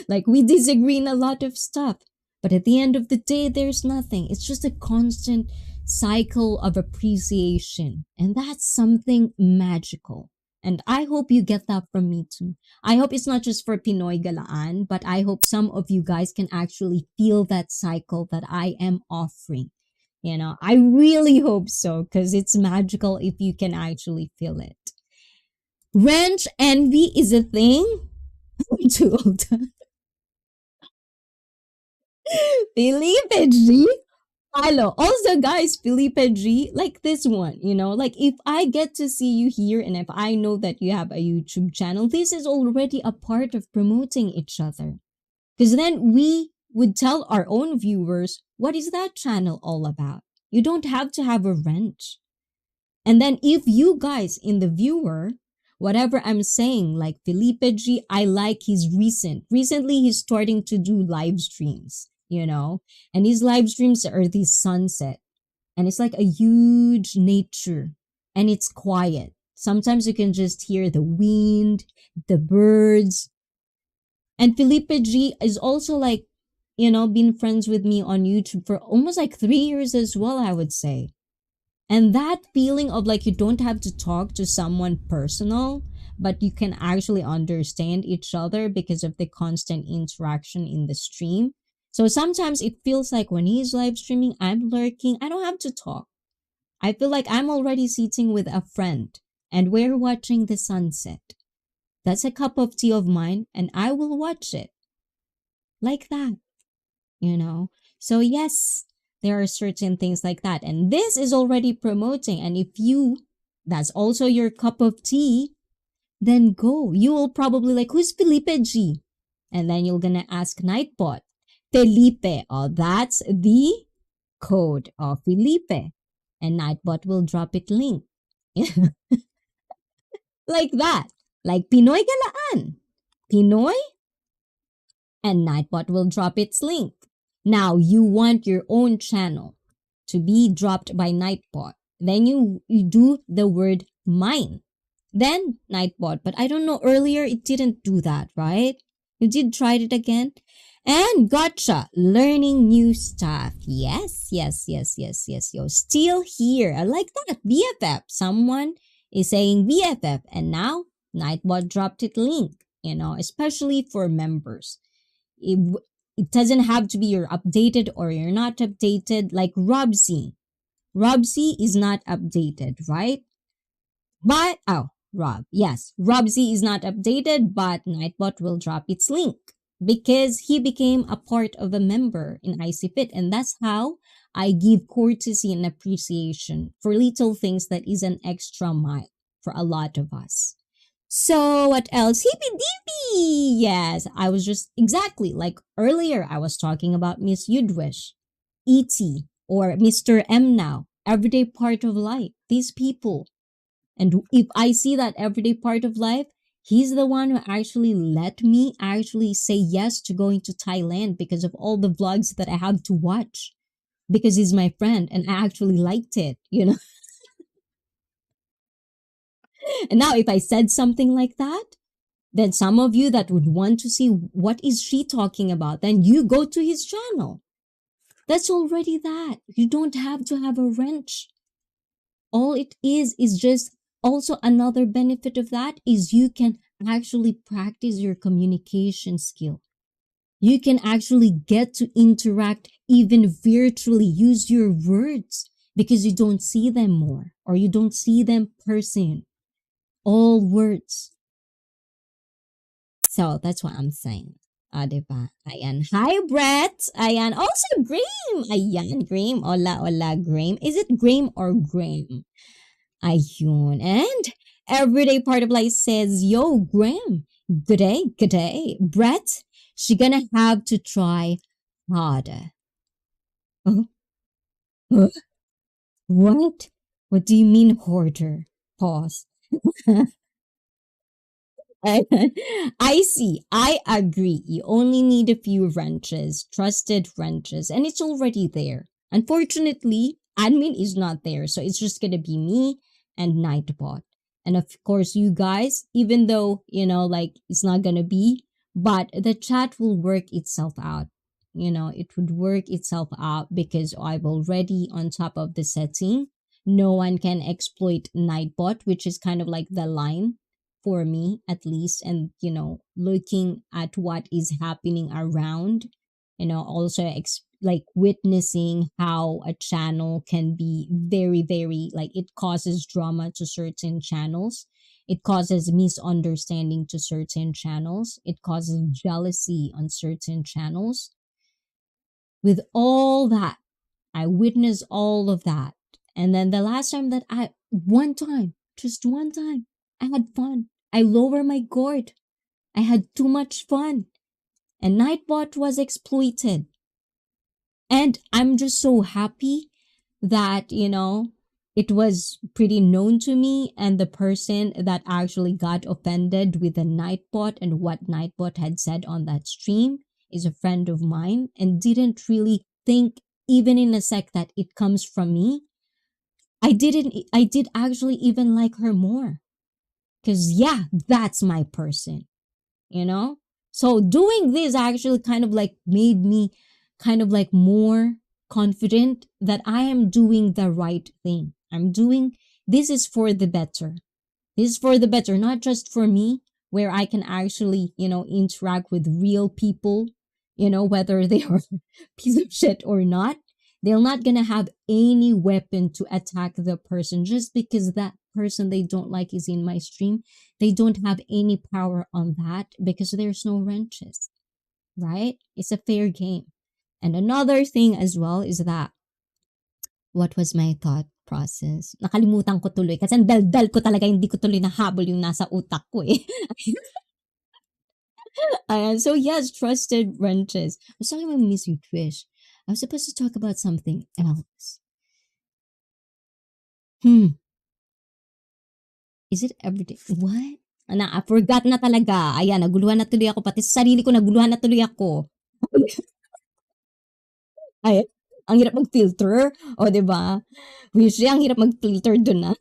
Like we disagree in a lot of stuff. But at the end of the day, there's nothing. It's just a constant cycle of appreciation. And that's something magical. And I hope you get that from me too. I hope it's not just for Pinoy Galaan, but I hope some of you guys can actually feel that cycle that I am offering. I really hope so because it's magical if you can actually feel it. Wrench envy is a thing. I'm too old. Felipe G. Hello. Also, guys, Felipe G, like this one, like if I get to see you here and if I know that you have a YouTube channel, this is already a part of promoting each other. Because then we would tell our own viewers, what is that channel all about? You don't have to have a wrench. And then if you guys in the viewer, whatever I'm saying, like Felipe G, I like his recently he's starting to do live streams, and his live streams are the sunset. And it's like a huge nature and it's quiet. Sometimes you can just hear the wind, the birds. And Felipe G is also like, been friends with me on YouTube for almost like 3 years as well, I would say. And that feeling of like you don't have to talk to someone personal, but you can actually understand each other because of the constant interaction in the stream. So sometimes it feels like when he's live streaming, I'm lurking. I don't have to talk. I feel like I'm already sitting with a friend and we're watching the sunset. That's a cup of tea of mine and I will watch it. Like that, So yes, there are certain things like that. And this is already promoting. And if that's also your cup of tea, then go. You will probably like, who's Felipe G? And then you're gonna ask Nightbot. Felipe. Oh, that's the code of Felipe. And Nightbot will drop it link. Like that. Like Pinoy Galaan. Pinoy and Nightbot will drop its link. Now you want your own channel to be dropped by Nightbot. Then you do the word mine. Then Nightbot. But I don't know, earlier it didn't do that, right? You did try it again. And gotcha, learning new stuff. Yes. You're still here. I like that. BFF. Someone is saying BFF. And now Nightbot dropped it link, especially for members. It doesn't have to be you're updated or you're not updated. Like Robsy. Robsy is not updated, right? But, yes, Robsy is not updated, but Nightbot will drop its link because he became a part of a member in ICEE Fit. And that's how I give courtesy and appreciation for little things that is an extra mile for a lot of us. So what else? Hippy dippy! Yes, I was just exactly like earlier I was talking about Miss Yudwish, E.T., or Mr. M now, everyday part of life. These people. And if I see that everyday part of life, he's the one who actually let me actually say yes to going to Thailand because of all the vlogs that I have to watch. Because he's my friend and I actually liked it, And now if I said something like that, then some of you that would want to see what is she talking about, then you go to his channel. That's already that. You don't have to have a wrench. All it is just also another benefit of that is you can actually practice your communication skill. You can actually get to interact even virtually, use your words because you don't see them more or you don't see them person. All words. So that's what I'm saying. Diba? Ayan. Hi, Brett. Ayan. Also, Graham. Ayan, Graham. Hola, Graham. Is it Graham or Graham? Ayun. And everyday part of life says, yo, Graham. Good day. Brett, she gonna have to try harder. Oh, huh? What? What do you mean harder? Pause. I see. I agree. You only need a few wrenches, trusted wrenches, and it's already there. Unfortunately, admin is not there, so it's just gonna be me and Nightbot. And of course, you guys, even though, like it's not gonna be, but the chat will work itself out. It would work itself out because I've already on top of the setting. No one can exploit Nightbot, which is kind of like the line for me at least, and looking at what is happening around, also like witnessing how a channel can be very, very, like, it causes drama to certain channels. It causes misunderstanding to certain channels. It causes jealousy on certain channels. With all that, I witnessed all of that. And then the last time that one time, just one time, I had fun. I lower my guard. I had too much fun. And Nightbot was exploited. And I'm just so happy that, it was pretty known to me, and the person that actually got offended with the Nightbot and what Nightbot had said on that stream is a friend of mine, and didn't really think even in a sec that it comes from me. I did actually even like her more. Cause yeah, that's my person, you know? So doing this actually kind of like made me kind of like more confident that I am doing the right thing. This is for the better. This is for the better, not just for me, where I can actually, interact with real people, whether they are piece of shit or not. They're not gonna have any weapon to attack the person just because that person they don't like is in my stream. They don't have any power on that because there's no wrenches, right? It's a fair game. And another thing as well is that, what was my thought process? Nakalimutan ko tuloy kasi ang dal-dal ko talaga, hindi ko tuloy nahabol yung nasa utak ko eh. So yes, trusted wrenches. I was talking about Miss Trish. I was supposed to talk about something else. Is it everyday? What? I forgot na talaga. Ayan, naguluhan na tuloy ako. Pati sa sarili ko, naguluhan na tuloy ako. Ay, ang hirap mag-filter. O, diba? Usually, ang hirap mag-filter dun na.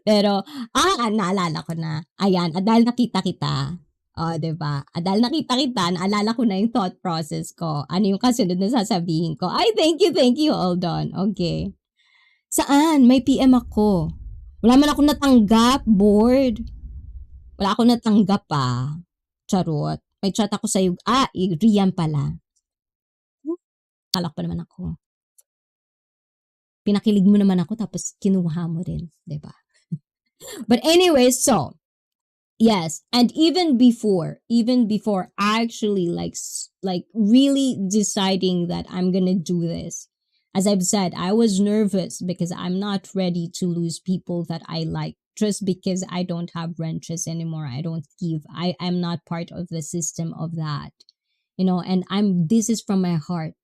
Pero, naalala ko na. Ayan, dahil nakita kita. O, diba? Dahil nakita kita, naalala ko na yung thought process ko. Ano yung kasunod na sasabihin ko. Ay, thank you. Hold on. Okay. Saan? May PM ako. Wala man ako natanggap, board. Wala ako natanggap pa. Charot. May chat ako sa'yo. Rian pala. Kalak pa naman ako. Pinakilig mo naman ako tapos kinuha mo rin. Diba? But anyway, so, yes. And even before actually like really deciding that I'm gonna do this, as I've said, I was nervous because I'm not ready to lose people that I like just because I don't have wrenches anymore. I don't give. I am not part of the system of that. And this is from my heart.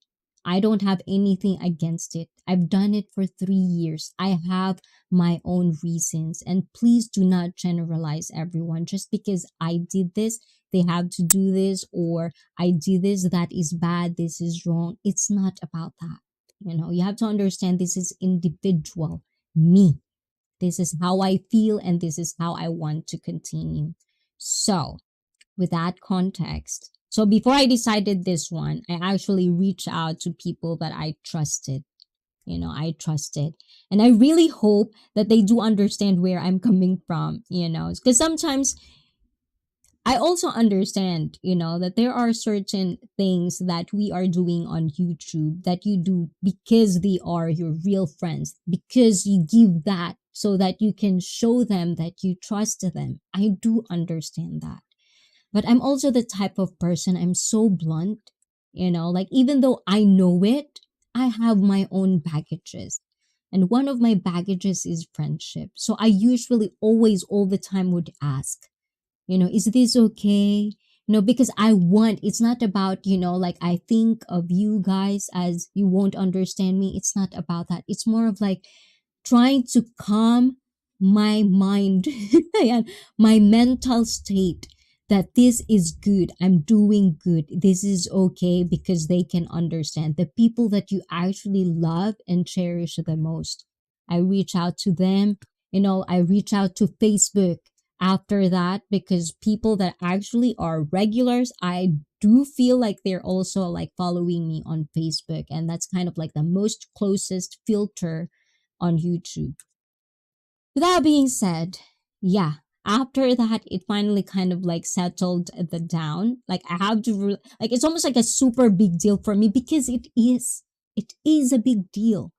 I don't have anything against it. I've done it for 3 years. I have my own reasons. And please do not generalize everyone. Just because I did this, they have to do this, or I did this, that is bad, this is wrong. It's not about that. You have to understand this is individual, me. This is how I feel, and this is how I want to continue. So, with that context, so before I decided this one, I actually reached out to people that I trusted. I trusted. And I really hope that they do understand where I'm coming from, because sometimes I also understand, that there are certain things that we are doing on YouTube that you do because they are your real friends, because you give that so that you can show them that you trust them. I do understand that. But I'm also the type of person, I'm so blunt, like even though I know it, I have my own baggages. And one of my baggages is friendship. So I usually always, all the time would ask, is this okay? Because it's not about, like I think of you guys as you won't understand me. It's not about that. It's more of like trying to calm my mind, my mental state, that this is good. I'm doing good. This is okay, because they can understand. The people that you actually love and cherish the most. I reach out to them. I reach out to Facebook after that, because people that actually are regulars, I do feel like they're also like following me on Facebook. And that's kind of like the most closest filter on YouTube. With that being said, yeah, After that, it finally kind of like settled the down. Like I have to like it's almost like a super big deal for me because it is. It is a big deal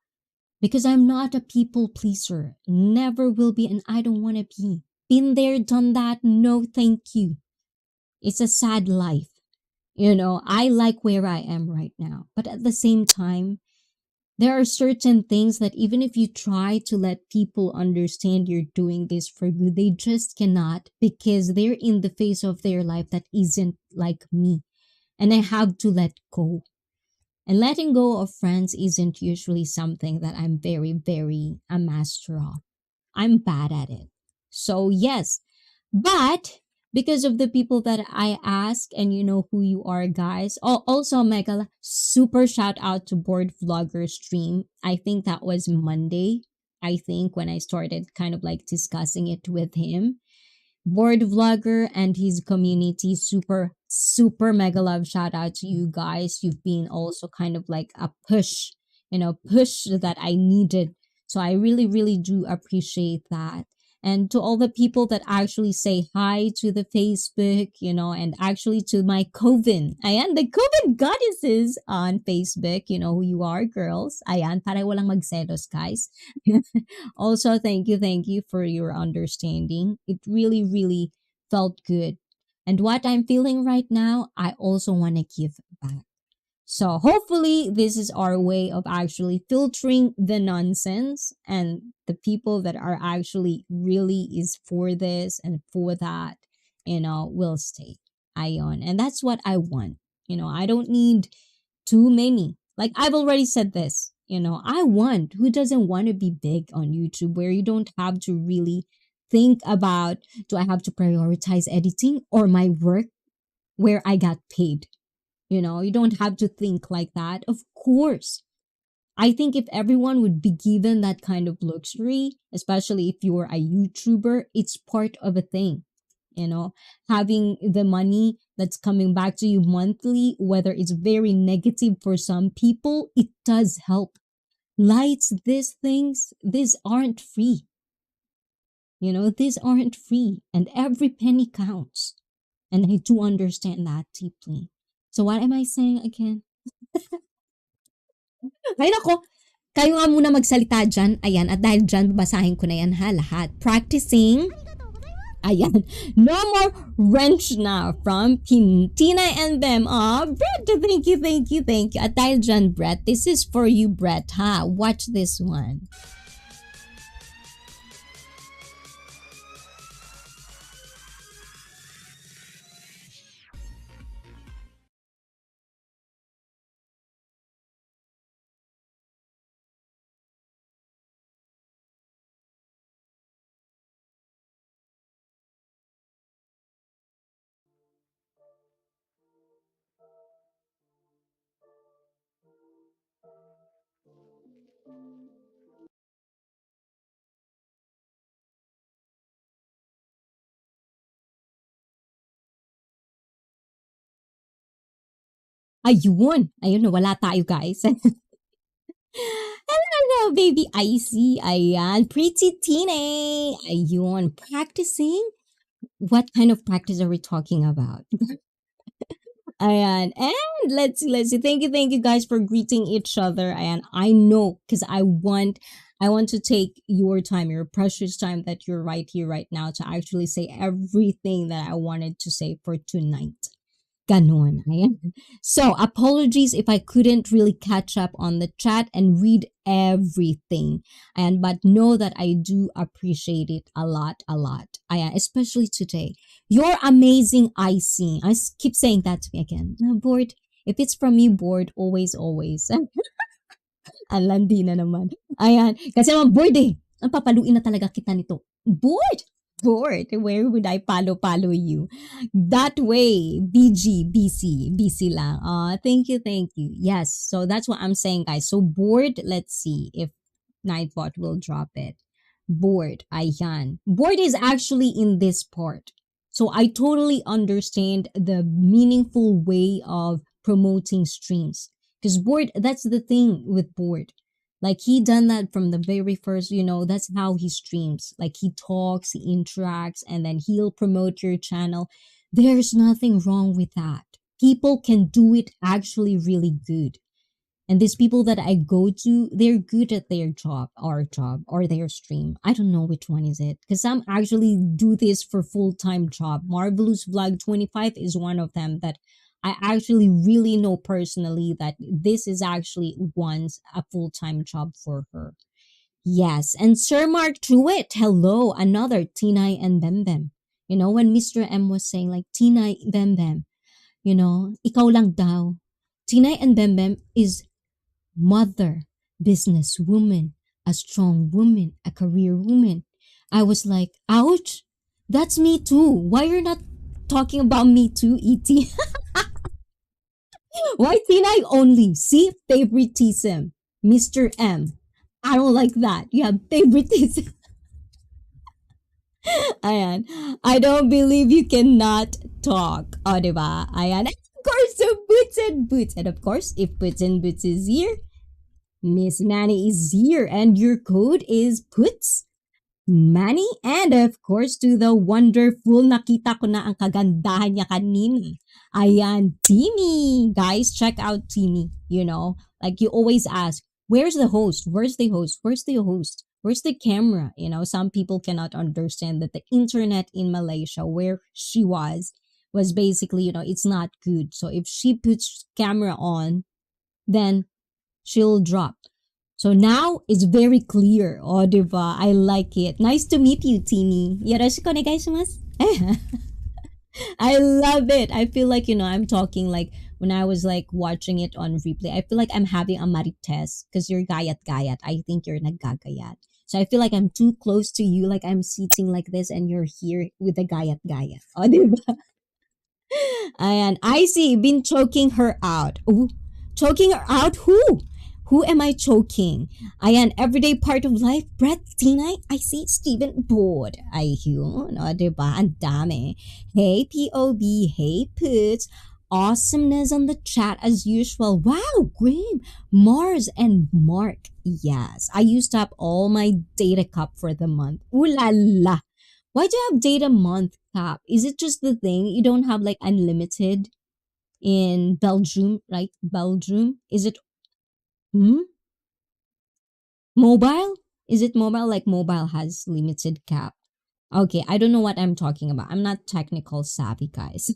because I'm not a people pleaser. Never will be, and I don't want to be. Been there, done that. No, thank you. It's a sad life. I like where I am right now. But at the same time, there are certain things that even if you try to let people understand you're doing this for good, they just cannot because they're in the phase of their life that isn't like me. And I have to let go. And letting go of friends isn't usually something that I'm very, very a master of. I'm bad at it. So, yes. But because of the people that I ask and you know who you are, guys. Oh, also, mega super shout out to Board Vlogger stream. I think that was Monday. I think when I started kind of like discussing it with him. Board Vlogger and his community, super, super mega love shout out to you guys. You've been also kind of like a push, push that I needed. So I really, really do appreciate that. And to all the people that actually say hi to the Facebook, and actually to my coven. Ayan, the coven goddesses on Facebook, you know who you are, girls. Ayan, para walang magselos, guys. Also, thank you for your understanding. It really, really felt good. And what I'm feeling right now, I also want to give back. So hopefully this is our way of actually filtering the nonsense and the people that are actually really is for this and for that, will stay. Ion. And that's what I want. I don't need too many. Like I've already said this, I want who doesn't want to be big on YouTube where you don't have to really think about do I have to prioritize editing or my work where I got paid? You don't have to think like that. Of course. I think if everyone would be given that kind of luxury, especially if you're a YouTuber, it's part of a thing. Having the money that's coming back to you monthly, whether it's very negative for some people, it does help. Lights, these things, these aren't free. These aren't free, and every penny counts. And I do understand that deeply. So what am I saying again? Ay nako, kayo nga muna magsalita dyan. Ayan, at dahil dyan, babasahin ko na yan ha, lahat. Practicing. Ayan. No more wrench na from Tina and them. Brett, thank you, thank you, thank you. At dahil dyan, Brett, this is for you, Brett, ha? Watch this one. Ayun. Ayun, nawala tayo, guys. Hello, baby ICEE. Ayan. Pretty Tine. Ayun. Practicing? What kind of practice are we talking about? Ayan. And let's see. Thank you guys for greeting each other. Ayan. I know because I want to take your time, your precious time that you're right here right now to actually say everything that I wanted to say for tonight. Ganon. Ayan. So, apologies if I couldn't really catch up on the chat and read everything. And but know that I do appreciate it a lot, a lot. Ayan, especially today. You're amazing, ICEE. Keep saying that to me again. Board. If it's from you, board, always, always. Ang landi na naman. Ayan. Kasi naman, board eh. Ang papaluin na talaga kita nito. Board! Board. Where would I follow you? That way. BG, BC lang. Thank you, thank you. Yes. So that's what I'm saying, guys. So board, let's see if Nightbot will drop it. Board. Ayan. Board is actually in this part. So I totally understand the meaningful way of promoting streams. Because board, that's the thing with board. Like he done that from the very first, that's how he streams. Like he talks, he interacts, and then he'll promote your channel. There's nothing wrong with that. People can do it actually really good. And these people that I go to, they're good at their job, or their stream. I don't know which one is it. Because some actually do this for full-time job. Marvelous Vlog 25 is one of them that I actually really know personally that this is actually once a full-time job for her. Yes, and Sir Mark Truitt, hello, another Tinay and Bembem. When Mr. M was saying like Tinay Bembem, ikaw lang daw. Tinay and Bembem is mother, businesswoman, a strong woman, a career woman. I was like, ouch, that's me too. Why you're not talking about me too, E.T.? Why Tinay only? See, favoritism. Mr. M. I don't like that. You have favoritism. Ayan. I don't believe you cannot talk. O, diba? Ayan. And of course, so Boots and Boots. And of course, if Boots and Boots is here, Miss Manny is here. And your code is Puts Manny. And of course, to the wonderful, nakita ko na ang kagandahan niya kanina. Ayan, Timmy. Guys, check out Timmy. Like you always ask, where's the host? Where's the host? Where's the host? Where's the camera? Some people cannot understand that the internet in Malaysia, where she was basically, it's not good. So if she puts camera on, then she'll drop. So now it's very clear. Oh, diba? I like it. Nice to meet you, Timmy. Yoroshiku onegaishimasu. I love it. I feel like, I'm talking like when I was like watching it on replay, I feel like I'm having a marites because you're gayat-gayat. I think you're naggagayat. So I feel like I'm too close to you, like I'm sitting like this and you're here with the gayat-gayat. Oh, diba? And ICEE been choking her out. Ooh, choking her out? Who? Who am I choking? Ayan, everyday part of life. Brett, Tinay, I see Steven bored. Ay, yun. O, diba? Ang dami. Hey, POB. Hey, Puts. Awesomeness on the chat as usual. Wow, Graham, Mars, and Mark. Yes, I used up all my data cap for the month. Ooh la la. Why do you have data month cap? Is it just the thing? You don't have like unlimited in Belgium, right? Belgium? Is it mobile? Is it mobile? Like mobile has limited cap. Okay, I don't know what I'm talking about. I'm not technical savvy, guys.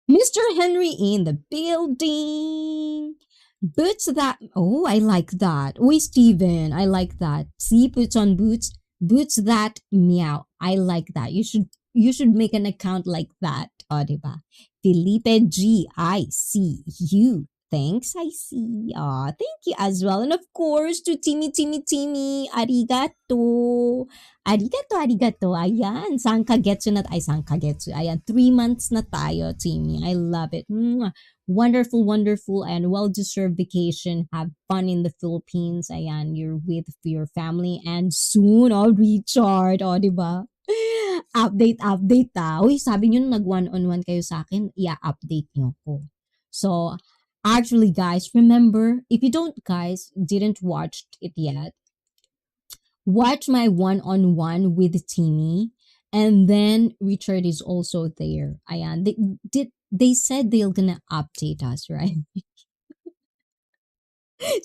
Mr. Henry in the building. Boots that. Oh, I like that. Oi, Steven, I like that. See, boots on boots. Boots that meow. I like that. You should make an account like that. O, diba? Felipe G. I see you. Thanks, I see. Thank you as well. And of course, to Timmy, arigato. Arigato, arigato. Ayan, sangkagetsu na, ay sangkagetsu. Ayan, 3 months na tayo, Timmy. I love it. Mwah. Wonderful, wonderful, and well-deserved vacation. Have fun in the Philippines. Ayan, you're with your family. And soon, Richard. Diba? Update, Uy, sabi nyo nung nag-one-on-one kayo sa akin, i-update nyo ko. So, actually, guys, remember, if you didn't watch it yet, watch my one-on-one with Timmy, and then Richard is also there. Ayan, they said they're gonna update us, right?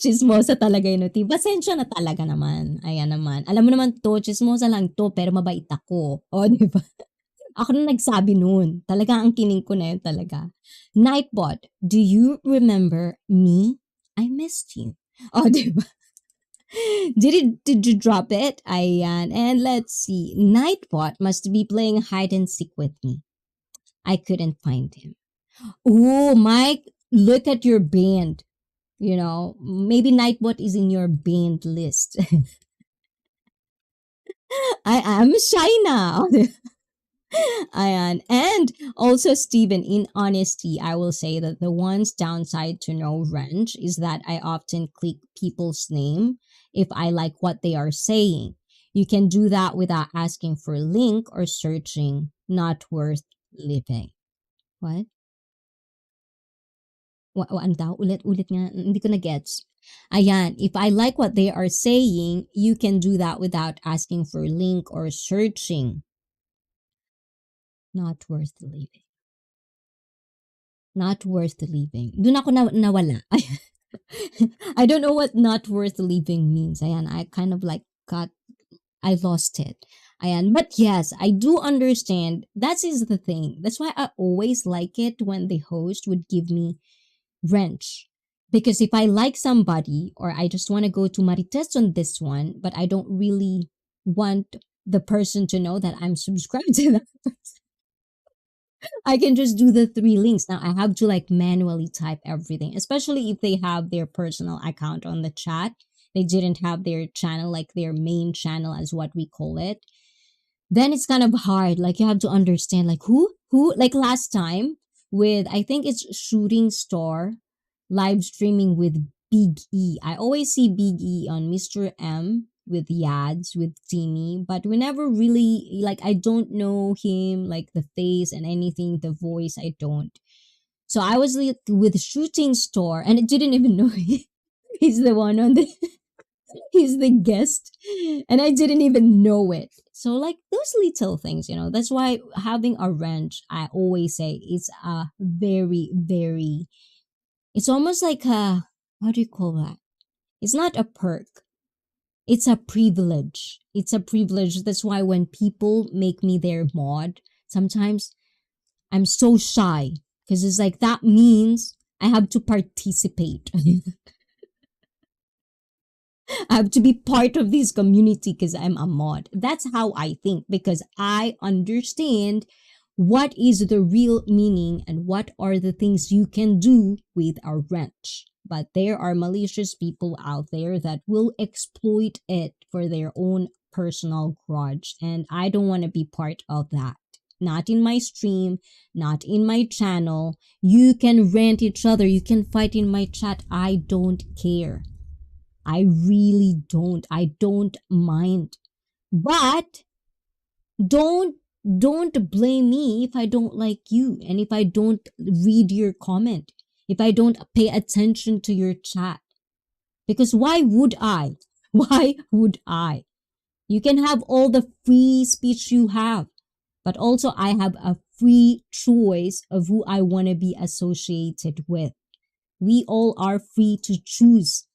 Chismosa talaga yun, Ti. Pasensya na talaga naman. Ayan naman. Alam mo naman to, chismosa lang to, pero mabait ako. O, di ba? Ako na nagsabi nun. Talaga ang kining ko na yun talaga. Nightbot, do you remember me? I missed you. O, di ba? Did you drop it? Ayan. And let's see. Nightbot must be playing hide and seek with me. I couldn't find him. Oh, Mike, look at your band. Maybe Nightbot is in your band list. I am shy now. Ayan. And also, Steven, in honesty, I will say that the one's downside to no wrench is that I often click people's name if I like what they are saying. You can do that without asking for a link or searching. Not worth living. What? Ano daw? Ulit nga. Hindi ko na-gets. Ayan, if I like what they are saying, you can do that without asking for link or searching. Not worth leaving. Not worth leaving. Doon ako nawala. I don't know what not worth leaving means. Ayan, I kind of like I lost it. Ayan, but yes, I do understand. That is the thing. That's why I always like it when the host would give me wrench. Because if I like somebody or I just want to go to Marites on this one, but I don't really want the person to know that I'm subscribed to that person, I can just do the three links. Now I have to like manually type everything, especially if they have their personal account on the chat. They didn't have their channel, like their main channel as what we call it. Then it's kind of hard. Like you have to understand like who, like last time with, I think it's Shooting Star live streaming with Big E. I always see Big E on Mr. M with Yads, with Timmy, but we never really, like, I don't know him, like the face and anything, the voice, I don't. So I was like with Shooting Star and I didn't even know he's the one on the, he's the guest and I didn't even know it. So like those little things, that's why having a wrench, I always say it's a very, very, it's almost like a, how do you call that? It's not a perk. It's a privilege. It's a privilege. That's why when people make me their mod, sometimes I'm so shy because it's like that means I have to participate. I have to be part of this community because I'm a mod. That's how I think because I understand what is the real meaning and what are the things you can do with a wrench. But there are malicious people out there that will exploit it for their own personal grudge. And I don't want to be part of that. Not in my stream, not in my channel. You can rant each other. You can fight in my chat. I don't care. I really don't. I don't mind. But don't blame me if I don't like you and if I don't read your comment, if I don't pay attention to your chat. Because why would I? Why would I? You can have all the free speech you have, but also I have a free choice of who I want to be associated with. We all are free to choose.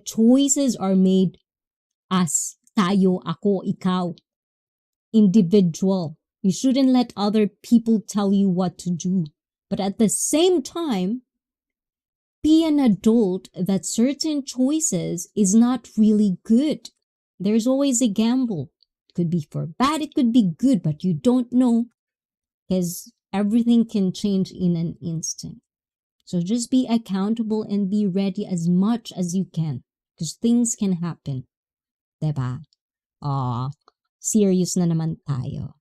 Choices are made us, tayo, ako, ikaw. Individual. You shouldn't let other people tell you what to do. But at the same time, be an adult that certain choices is not really good. There's always a gamble. It could be for bad, it could be good, but you don't know because everything can change in an instant. So just be accountable and be ready as much as you can because things can happen. Diba? Serious na naman tayo.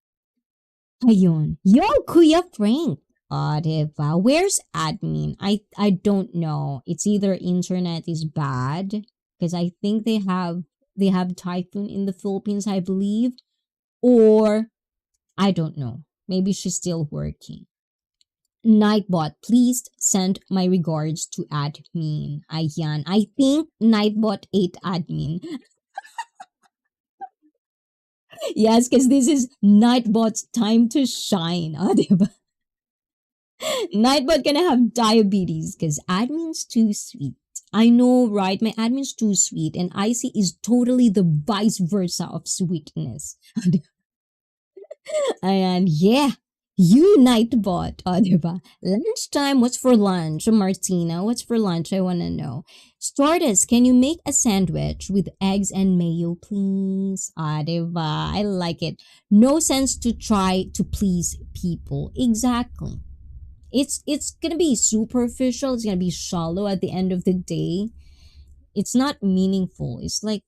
Ayun. Yo, Kuya Frank. Diba? Where's admin? I don't know. It's either internet is bad because I think they have typhoon in the Philippines, I believe, or I don't know. Maybe she's still working. Nightbot, please send my regards to admin. Ayan. I think Nightbot ate admin. Yes, because this is Nightbot's time to shine. Diba? Nightbot gonna have diabetes because admin's too sweet. I know, right? My admin's too sweet, and ICEE is totally the vice versa of sweetness. And yeah, you Nightbot. Diba? Lunchtime, what's for lunch? Martina, what's for lunch? I wanna know. Stardust, can you make a sandwich with eggs and mayo, please? Diba? I like it. No sense to try to please people. Exactly. It's gonna be superficial. It's gonna be shallow at the end of the day. It's not meaningful. It's like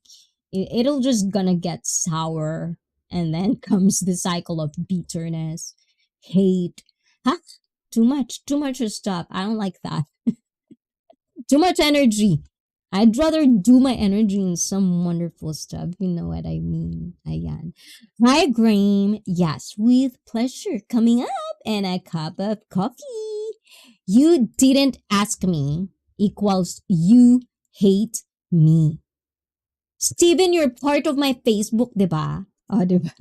it'll just gonna get sour, and then comes the cycle of bitterness, hate. Huh? Too much stuff. I don't like that. Too much energy. I'd rather do my energy in some wonderful stuff. You know what I mean? Ayan. Hi, Graham. Yes, with pleasure. Coming up and a cup of coffee. You didn't ask me equals you hate me. Steven, you're part of my Facebook, diba? Oh, diba?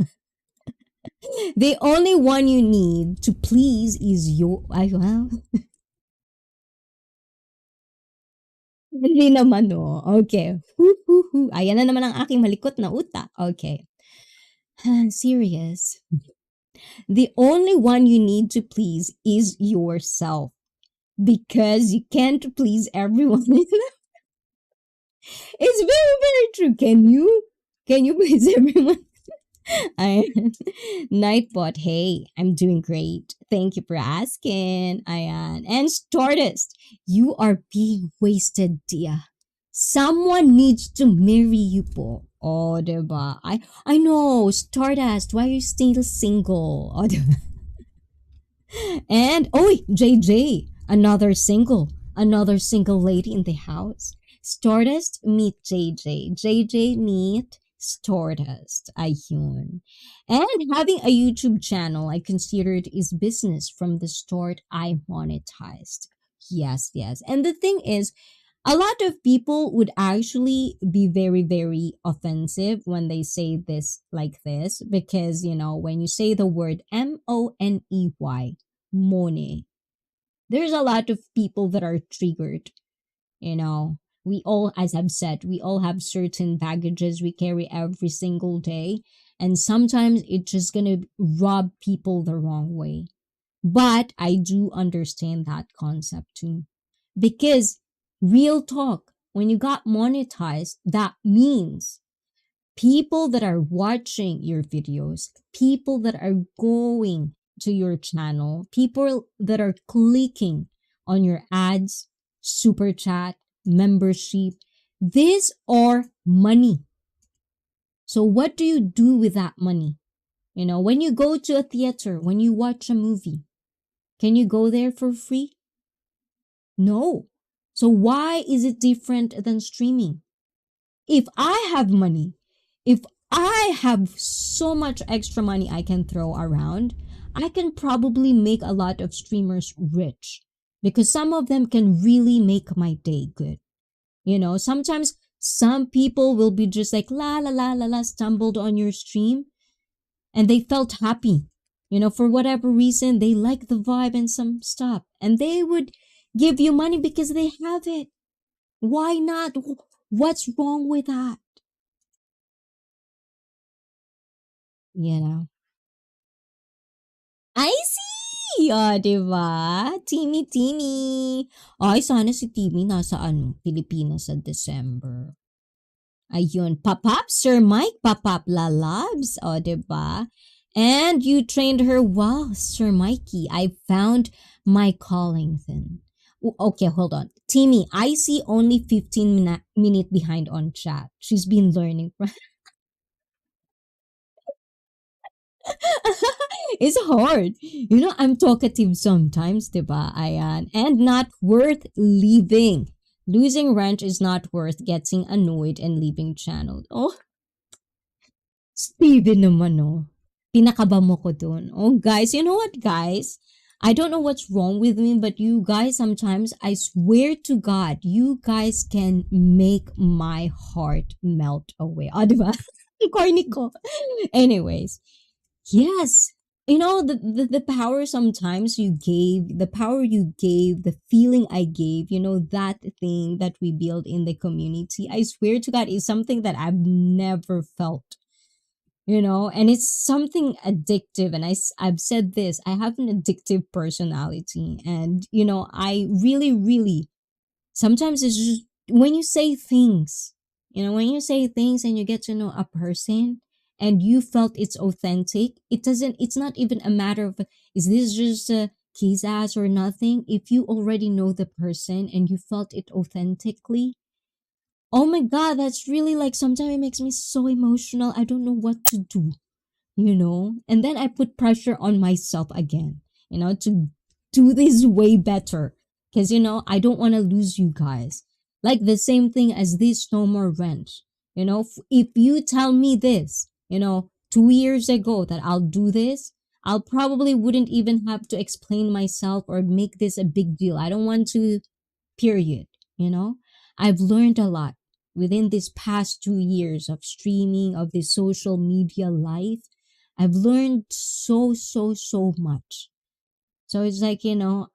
The only one you need to please is your... Ay, wow. Hindi naman, no. Okay. Ayan na naman ang aking malikot na utak. Okay. Serious. The only one you need to please is yourself. Because you can't please everyone. It's very, very true. Can you? Can you please everyone? I Nightbot, hey, I'm doing great. Thank you for asking. Ayan. And Stardust, you are being wasted, dear. Someone needs to marry you po. Oh, diba? I know, Stardust, why are you still single? Oh, diba? And, oh, JJ, another single lady in the house. Stardust, meet JJ. JJ, meet Stardust. Ayun. And having a YouTube channel, I considered is business from the start. I monetized. Yes, yes. And the thing is, a lot of people would actually be very, very offensive when they say this like this because, when you say the word money, money, there's a lot of people that are triggered. We all, as I've said, we all have certain baggages we carry every single day. And sometimes it's just going to rub people the wrong way. But I do understand that concept too. Because real talk, when you got monetized, that means people that are watching your videos, people that are going to your channel, people that are clicking on your ads, super chat, membership, these are money. So what do you do with that money? When you go to a theater, when you watch a movie, can you go there for free? No. So why is it different than streaming? If I have money, if I have so much extra money I can throw around, I can probably make a lot of streamers rich because some of them can really make my day good. Sometimes some people will be just like la la la la la stumbled on your stream and they felt happy. For whatever reason, they like the vibe and some stuff. And they would give you money because they have it. Why not? What's wrong with that? You know? I see! Oh, diba? Timmy. Ay, sana si Timmy nasa Pilipinas sa December. Ayun, pop-up, Sir Mike, pop-up lalabs. O, diba? And you trained her well, Sir Mikey. I found my calling then. Okay, hold on. Timmy, I see only 15 minute behind on chat. She's been learning. It's hard. I'm talkative sometimes, diba? Ayan. And not worth leaving. Losing rank is not worth getting annoyed and leaving channel. Oh, Steven naman, oh. Pinakaba mo ko dun. Oh, guys, you know what, guys? I don't know what's wrong with me, but you guys sometimes, I swear to God, you guys can make my heart melt away. Ah, diba? Corny ko. Anyways, yes. The power sometimes the power you gave, the feeling I gave, that thing that we build in the community, I swear to God, is something that I've never felt. And it's something addictive. And I've said this, I have an addictive personality. And, I really, really, sometimes it's just when you say things, and you get to know a person and you felt it's authentic, it's not even a matter of, is this just a kiss ass or nothing? If you already know the person and you felt it authentically, oh my God, that's really like sometimes it makes me so emotional. I don't know what to do, And then I put pressure on myself again, to do this way better. Because, I don't want to lose you guys. Like the same thing as this no more rent. If you tell me this, 2 years ago that I'll do this, I'll probably wouldn't even have to explain myself or make this a big deal. I don't want to, period, I've learned a lot within this past 2 years of streaming, of this social media life. I've learned so much. So it's like,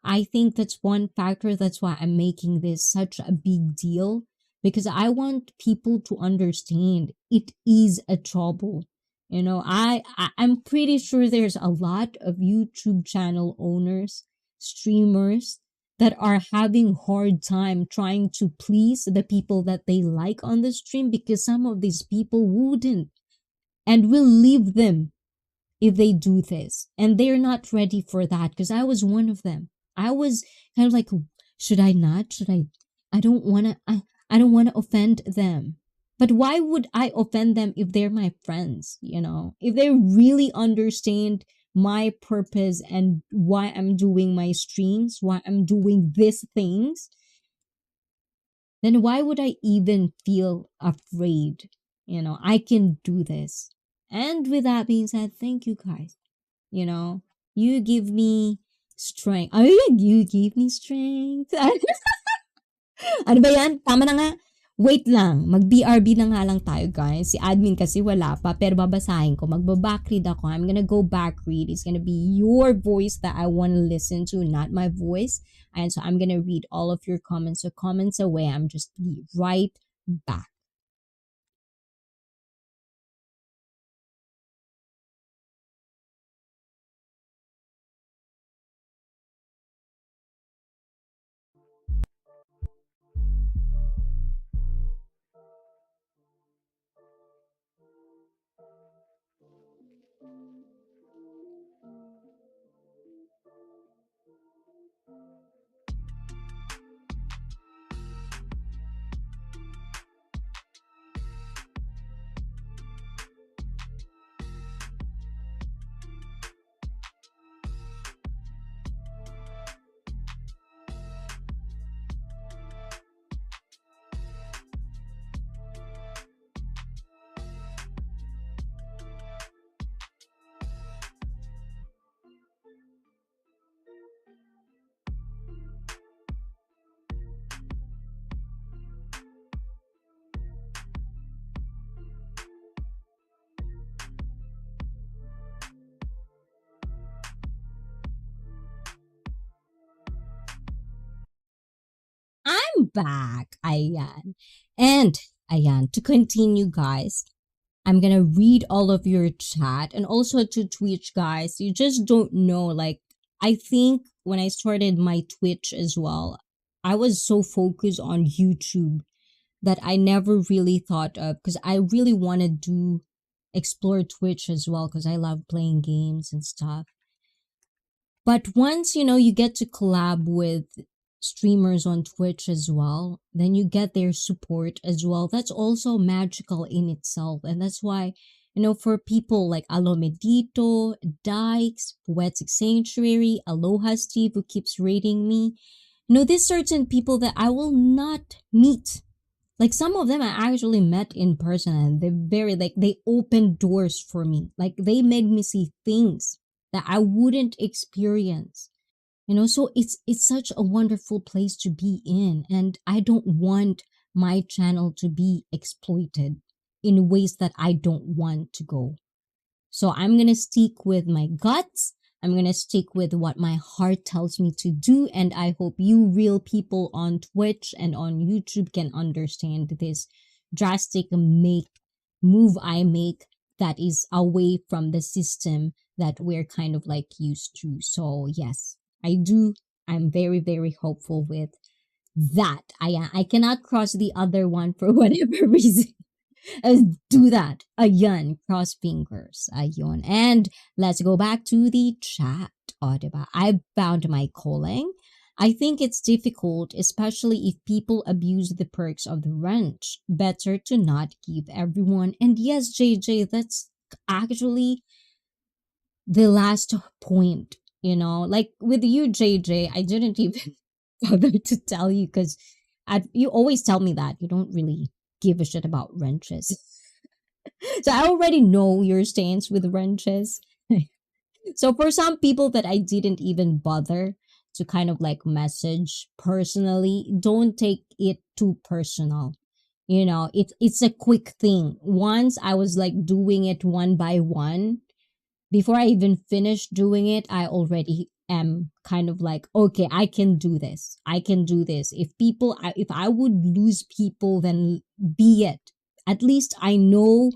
I think that's one factor. That's why I'm making this such a big deal, because I want people to understand it is a trouble. I'm pretty sure there's a lot of YouTube channel owners, streamers that are having hard time trying to please the people that they like on the stream, because some of these people wouldn't and will leave them if they do this, and they're not ready for that, because I was one of them. I was kind of like, should I not, I don't want to, I don't want to offend them. But why would I offend them if they're my friends? If they really understand my purpose and why I'm doing my streams, why I'm doing these things, then why would I even feel afraid? I can do this. And with that being said, thank you guys. You know, you give me strength. Ay, you give me strength. Ano ba yan? Tama na nga. Wait lang. Mag-BRB na nga lang tayo, guys. Si admin kasi wala pa, pero babasahin ko. Magbabackread ako. I'm gonna go backread. It's gonna be your voice that I want to listen to, not my voice. And so I'm gonna read all of your comments. So comments away. I'm just be right back. I'm back. Ayan. And ayan, to continue, guys, I'm gonna read all of your chat, and also to Twitch, guys. You just don't know. Like, I think when I started my Twitch as well, I was so focused on YouTube that I never really thought of, because I really want to do explore Twitch as well, because I love playing games and stuff. But once you get to collab with streamers on Twitch as well, then you get their support as well. That's also magical in itself. And that's why, for people like Alomedito, Dykes, Poetic Sanctuary, Aloha Steve, who keeps rating me, there's certain people that I will not meet. Like, some of them I actually met in person, and they're very, like, they opened doors for me. Like, they made me see things that I wouldn't experience. So it's such a wonderful place to be in, and I don't want my channel to be exploited in ways that I don't want to go. So I'm going to stick with my guts. I'm going to stick with what my heart tells me to do, and I hope you real people on Twitch and on YouTube can understand this drastic move I make that is away from the system that we're kind of like used to. So yes, I'm very, very hopeful with that. I cannot cross the other one for whatever reason. Do that. Ayan, cross fingers. Ayun. And let's go back to the chat. O, diba? I found my calling. I think it's difficult, especially if people abuse the perks of the wrench. Better to not give everyone. And yes, JJ, that's actually the last point. Like with you, JJ, I didn't even bother to tell you, because you always tell me that you don't really give a shit about wrenches. So I already know your stance with wrenches. So for some people that I didn't even bother to kind of like message personally, don't take it too personal. It's a quick thing. Once I was like doing it one by one, before I even finish doing it, I already am kind of like, okay, I can do this. I can do this. If I would lose people, then be it. At least I know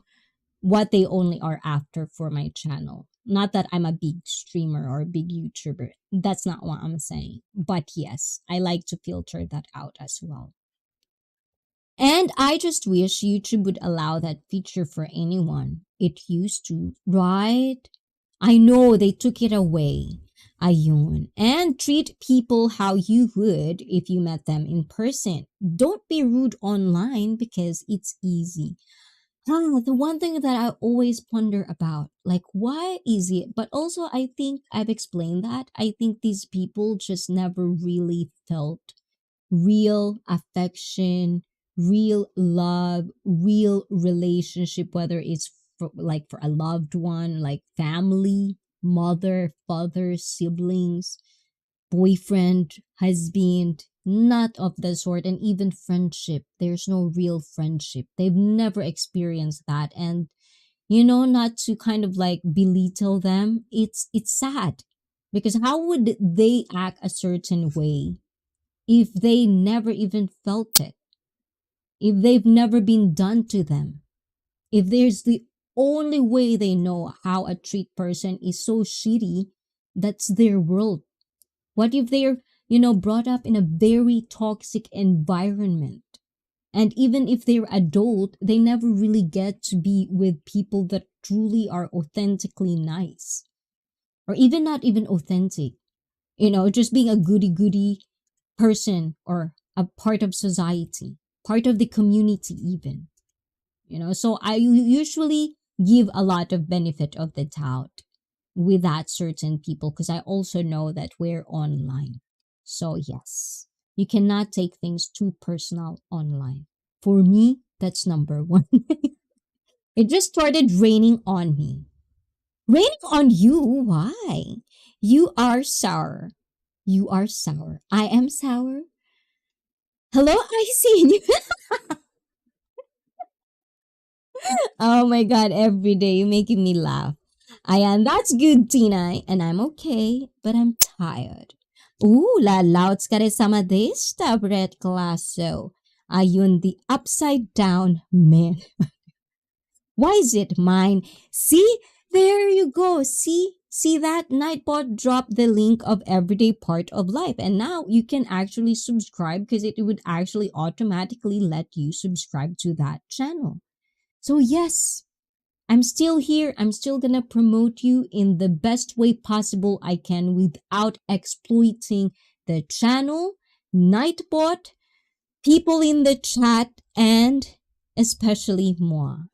what they only are after for my channel. Not that I'm a big streamer or a big YouTuber. That's not what I'm saying. But yes, I like to filter that out as well. And I just wish YouTube would allow that feature for anyone. It used to, right? I know they took it away. Ayun. And treat people how you would if you met them in person. Don't be rude online because it's easy. The one thing that I always ponder about, like, why is it? But also, I think I've explained that. I think these people just never really felt real affection, real love, real relationship, whether it's for a loved one, like family, mother, father, siblings, boyfriend, husband, not of the sort, and even friendship. There's no real friendship. They've never experienced that. And not to kind of like belittle them, it's sad. Because how would they act a certain way if they never even felt it? If they've never been done to them? If there's the only way they know how a treat person is so shitty, that's their world. What if they're, brought up in a very toxic environment? And even if they're adult, they never really get to be with people that truly are authentically nice. Or even not even authentic. Just being a goody goody person or a part of society, part of the community even. So I usually give a lot of benefit of the doubt with that certain people because I also know that we're online. So yes, you cannot take things too personal online. For me, that's number one. It just started raining on me. Raining on you? Why? You are sour. You are sour. I am sour. Hello, ICEE. Oh my god, every day you're making me laugh. Ayan, that's good, Tina. And I'm okay, but I'm tired. Ooh, la la, otsukare sama deshita, Brett Glasso. Ayun, the upside down man. Why is it mine? See? There you go. See that? Nightbot dropped the link of everyday part of life. And now you can actually subscribe because it would actually automatically let you subscribe to that channel. So yes, I'm still here. I'm still gonna promote you in the best way possible I can without exploiting the channel, Nightbot, people in the chat, and especially moi.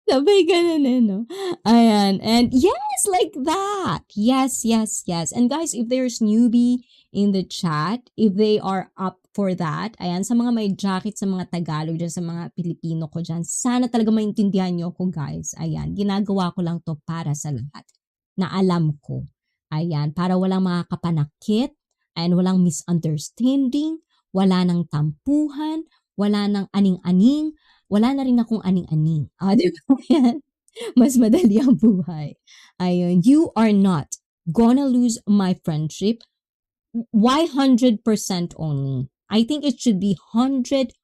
Sabay ganun eh, no? Ayan. And yes, like that. Yes, yes, yes. And guys, if there's newbie in the chat, if they are up for that, ayan, sa mga may jacket, sa mga Tagalog, dyan, sa mga Pilipino ko dyan, sana talaga maintindihan nyo ko, guys. Ayan, ginagawa ko lang to para sa lahat na alam ko. Ayan, para walang makakapanakit, and walang misunderstanding, wala nang tampuhan, wala nang aning-aning, wala na rin akong aning-aning. Di ba? Yan. Mas madali ang buhay. Ayun, you are not gonna lose my friendship. Why 100% only? I think it should be 101%.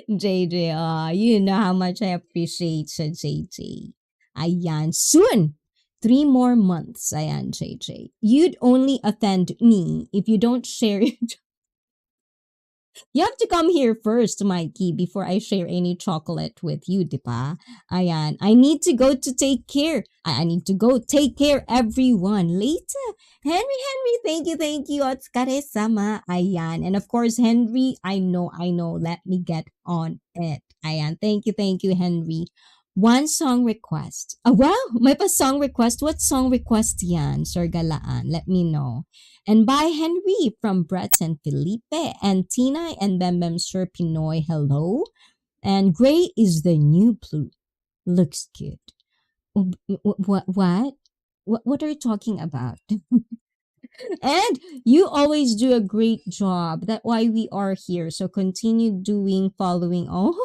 JJ, you know how much I appreciate sa JJ. Ayan, soon! 3 more months, ayan, JJ. You'd only offend me if you don't share it. You have to come here first, Mikey, before I share any chocolate with you, diba? Ayan. I need to go to take care. I need to go take care, everyone. Later. Henry, thank you. Otsukare sama. Ayan. And of course, Henry, I know. Let me get on it. Ayan. Thank you, Henry. One song request. Oh, wow! May pa song request. What song request yan, Sir Galaan? Let me know. And by Henry from Brett and Felipe and Tina and Bembem Sir Pinoy, hello. And gray is the new blue. Looks good. What? What are you talking about? And you always do a great job. That's why we are here. So continue doing, following. Oh,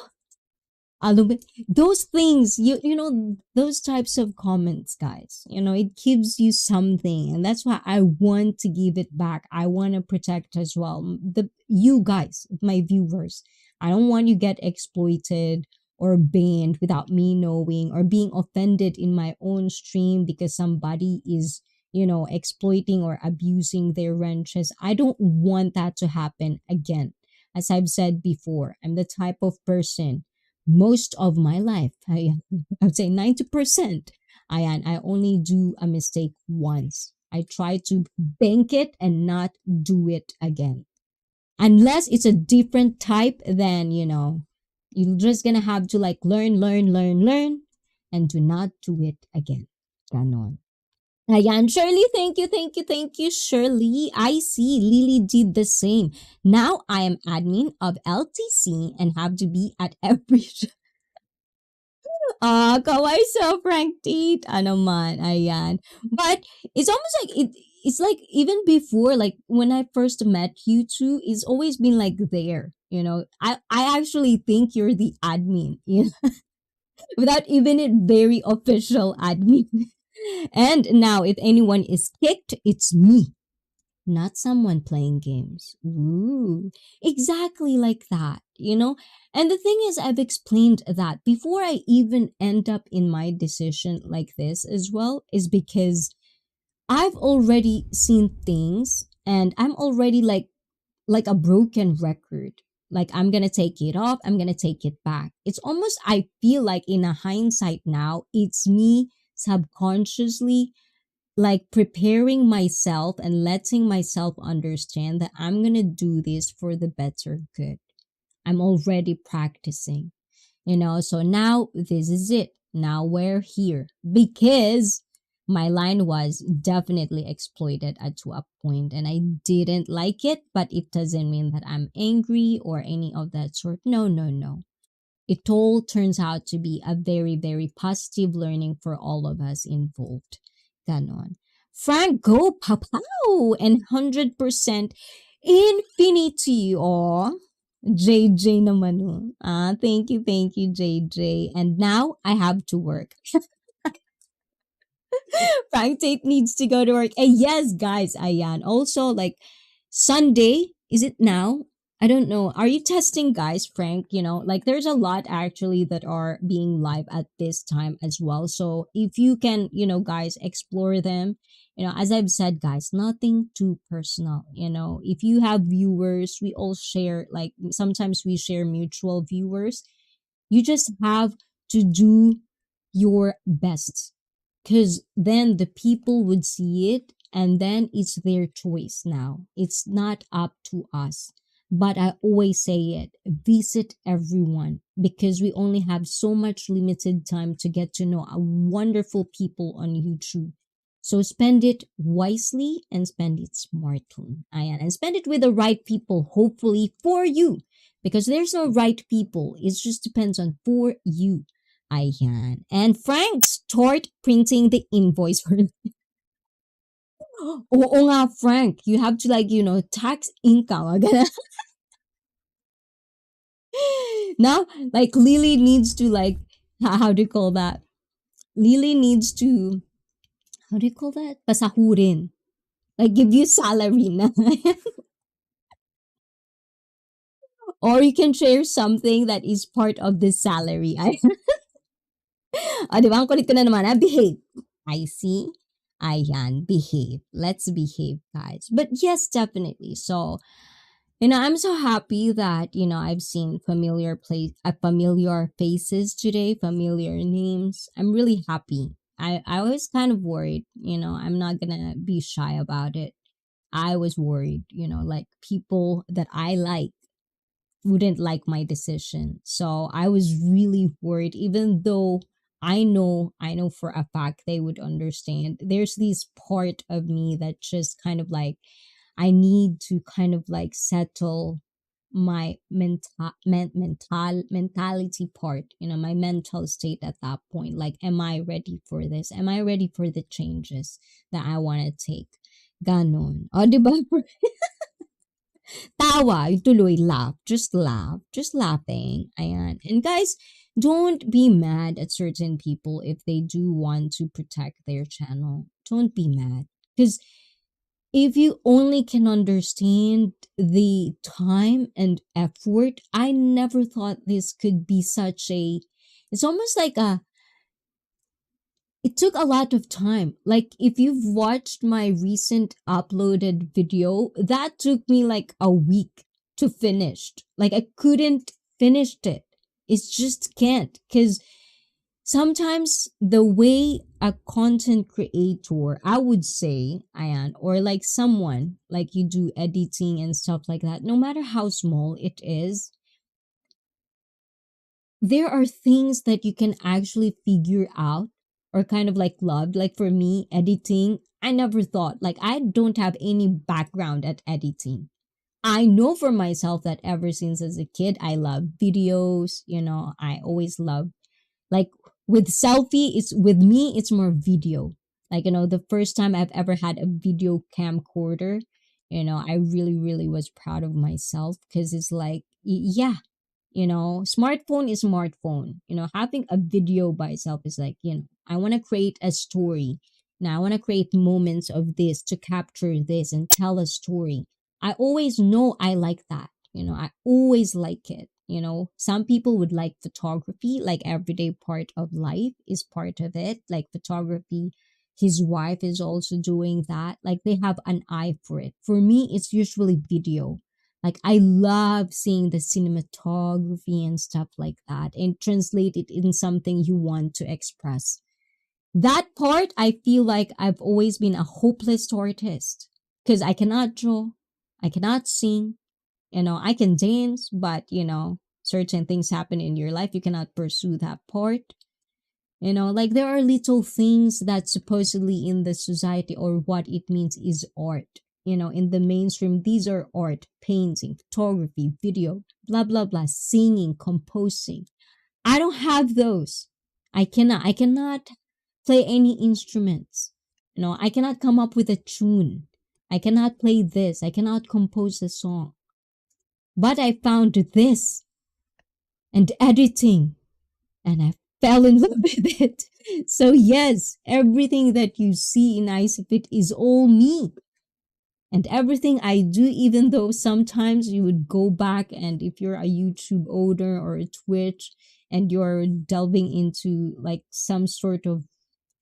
those things, you know, those types of comments, guys, you know, it gives you something, and that's why I want to give it back. I want to protect as well the you guys, my viewers. I don't want you get exploited or banned without me knowing, or being offended in my own stream because somebody is, you know, exploiting or abusing their wrenches. I don't want that to happen again. As I've said before, I'm the type of person, most of my life, I would say 90%, I only do a mistake once. I try to bank it and not do it again. Unless it's a different type, then, you know, you're just gonna have to like learn, and do not do it again. Ganon. Ayan, Shirley, thank you, Shirley. I see Lily did the same. Now I am admin of LTC and have to be at every kawai so Frank Teeth. Ano man, ayan. But it's almost like it's like even before, like when I first met you two, it's always been like there. You know, I actually think you're the admin, you know, without even it very official admin. And now, if anyone is kicked, it's me, not someone playing games. Ooh, exactly like that, you know? And the thing is, I've explained that before I even end up in my decision like this as well, is because I've already seen things and I'm already like a broken record. Like I'm gonna take it off, I'm gonna take it back. It's almost, I feel like in a hindsight now, it's me subconsciously like preparing myself and letting myself understand that I'm going to do this for the better good. I'm already practicing, you know. So now this is it. Now we're here because my line was definitely exploited at to a point and I didn't like it, but it doesn't mean that I'm angry or any of that sort. No, no, no. It all turns out to be a very, very positive learning for all of us involved. Ganon. Frank, go pow and 100% infinity. Oh, JJ naman. Oh. Thank you, JJ. And now I have to work. Frank Tate needs to go to work. And yes, guys, ayan. Also, like Sunday, is it now? I don't know. Are you testing, guys, Frank? You know, like there's a lot actually that are being live at this time as well. So if you can, you know, guys, explore them. You know, as I've said, guys, nothing too personal. You know, if you have viewers, we all share, like sometimes we share mutual viewers. You just have to do your best because then the people would see it and then it's their choice now. It's not up to us. But I always say it, visit everyone because we only have so much limited time to get to know a wonderful people on YouTube. So spend it wisely and spend it smartly. Ayan. And spend it with the right people, hopefully for you. Because there's no right people. It just depends on for you. Ayan. And Frank, start printing the invoice for Oo nga, Frank. You have to like, you know, tax income. Now, like Lily needs to like, how do you call that? Lily needs to, how do you call that? Pasahurin. Like give you salary na. Or you can share something that is part of the salary. Ay, di ba? Ang kulit ko na naman, behave. I see. Ayan, behave. Let's behave, guys. But yes, definitely. So, you know, I'm so happy that, you know, I've seen familiar faces today, familiar names. I'm really happy. I was kind of worried, you know, I'm not gonna be shy about it. I was worried, you know, like people that I like wouldn't like my decision. So I was really worried, even though I know for a fact they would understand. There's this part of me that just kind of like, I need to kind of like settle my mentality part, my mental state at that point. Like, am I ready for this? Am I ready for the changes that I want to take? Ganon. O, di ba? Tawa, tuloy, laugh. Just laugh. Just laughing. Ayan. And guys, don't be mad at certain people if they do want to protect their channel. Don't be mad. Because if you only can understand the time and effort, I never thought this could be such a. It's almost like a. It took a lot of time. Like, if you've watched my recent uploaded video, that took me like a week to finish. Like, I couldn't finish it. It just can't. Because sometimes the way a content creator, I would say, Ayan, or like someone like you do editing and stuff like that, no matter how small it is, there are things that you can actually figure out or kind of like love. Like for me, editing, I never thought, like, I don't have any background at editing. I know for myself that ever since as a kid, I love videos, I always love, like, with selfie, it's with me, it's more video. Like, the first time I've ever had a video camcorder, I really, really was proud of myself because it's like, yeah, smartphone is smartphone. Having a video by itself is like, I want to create a story. Now I want to create moments of this to capture this and tell a story. I always know I like that. I always like it. Some people would like photography, like everyday part of life is part of it. Like photography, his wife is also doing that. Like they have an eye for it. For me, it's usually video. Like I love seeing the cinematography and stuff like that and translate it in something you want to express. That part, I feel like I've always been a hopeless artist because I cannot draw, I cannot sing, I can dance, but certain things happen in your life, you cannot pursue that part. Like there are little things that supposedly in the society or what it means is art. In the mainstream, these are art, painting, photography, video, blah, blah, blah, singing, composing. I don't have those. I cannot play any instruments. I cannot come up with a tune. I cannot play this. I cannot compose a song. But I found this and editing and I fell in love with it. So yes, everything that you see in ICEE is all me. And everything I do, even though sometimes you would go back and if you're a YouTube owner or a Twitch and you're delving into like some sort of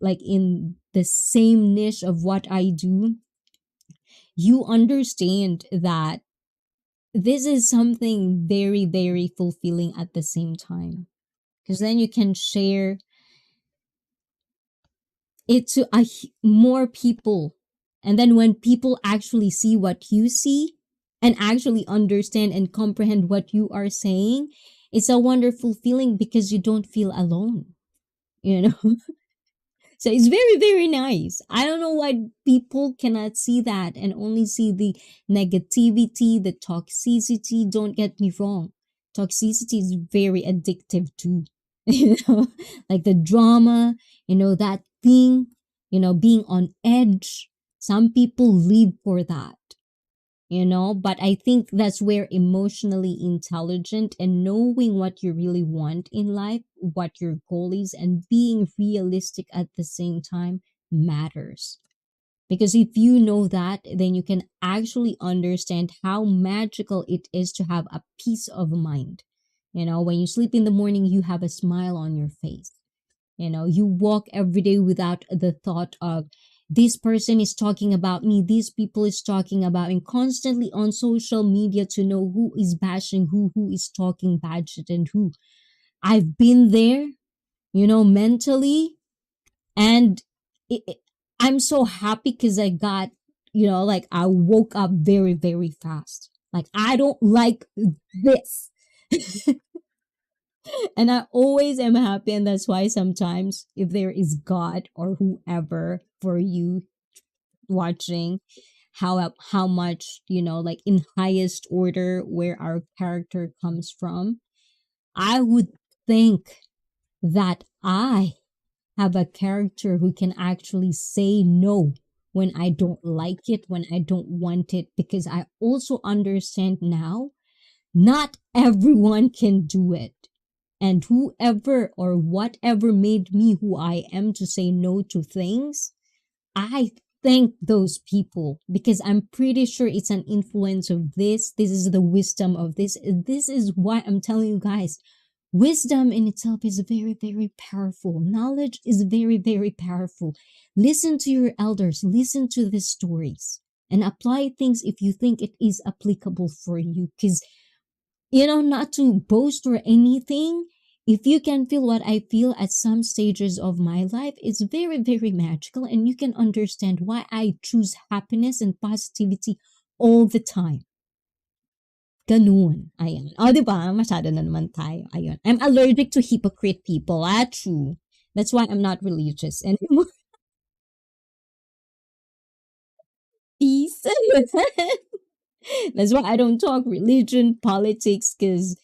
like in the same niche of what I do, you understand that this is something very, very fulfilling at the same time. Because then you can share it to more people. And then when people actually see what you see and actually understand and comprehend what you are saying, it's a wonderful feeling because you don't feel alone, you know? So it's very, very nice. I don't know why people cannot see that and only see the negativity, the toxicity. Don't get me wrong. Toxicity is very addictive too. You know, like the drama, that thing, being on edge. Some people live for that, but I think that's where emotionally intelligent and knowing what you really want in life, what your goal is, and being realistic at the same time matters. Because if you know that, then you can actually understand how magical it is to have a peace of mind. When you sleep in the morning, you have a smile on your face. You walk every day without the thought of this person is talking about me, these people is talking about me, constantly on social media to know who is bashing who is talking bad shit and who. I've been there, mentally, and I'm so happy because I got, like I woke up very, very fast. Like I don't like this. And I always am happy, and that's why sometimes if there is God or whoever for you watching, how much, like in highest order where our character comes from, I would think that I have a character who can actually say no when I don't like it, when I don't want it, because I also understand now not everyone can do it. And whoever or whatever made me who I am to say no to things, I thank those people because I'm pretty sure it's an influence of this. This is the wisdom of this. This is why I'm telling you guys, wisdom in itself is very, very powerful. Knowledge is very, very powerful. Listen to your elders, listen to the stories, and apply things if you think it is applicable for you. Because, not to boast or anything, if you can feel what I feel at some stages of my life, it's very, very magical. And you can understand why I choose happiness and positivity all the time. Ganun. Ayan. O, diba? Masyado na naman tayo. Ayun. I'm allergic to hypocrite people. True. That's why I'm not religious anymore. Peace. That's why I don't talk religion, politics, because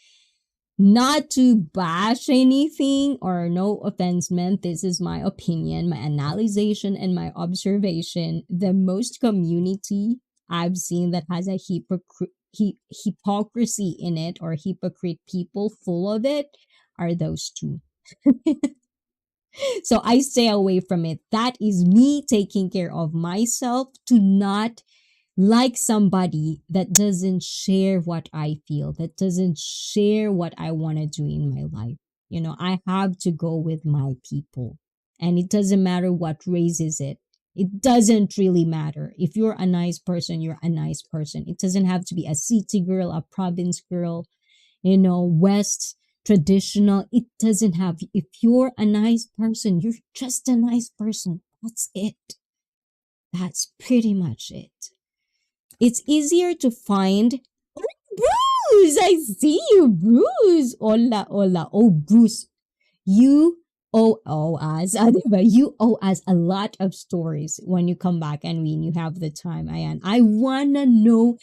not to bash anything or no offense meant, this is my opinion, my analysis, and my observation. The most community I've seen that has a hypocrisy in it, or hypocrite people full of it, are those two. So I stay away from it. That is me taking care of myself to not like somebody that doesn't share what I feel, that doesn't share what I want to do in my life. I have to go with my people. And it doesn't matter what race is it. It doesn't really matter. If you're a nice person, you're a nice person. It doesn't have to be a city girl, a province girl, West traditional. It doesn't have. If you're a nice person, you're just a nice person. That's it. That's pretty much it. It's easier to find. Oh, Bruce, I see you, Bruce. Hola, hola. Oh, Bruce, you owe us. You owe us a lot of stories when you come back and when you have the time, Ayan. I wanna know.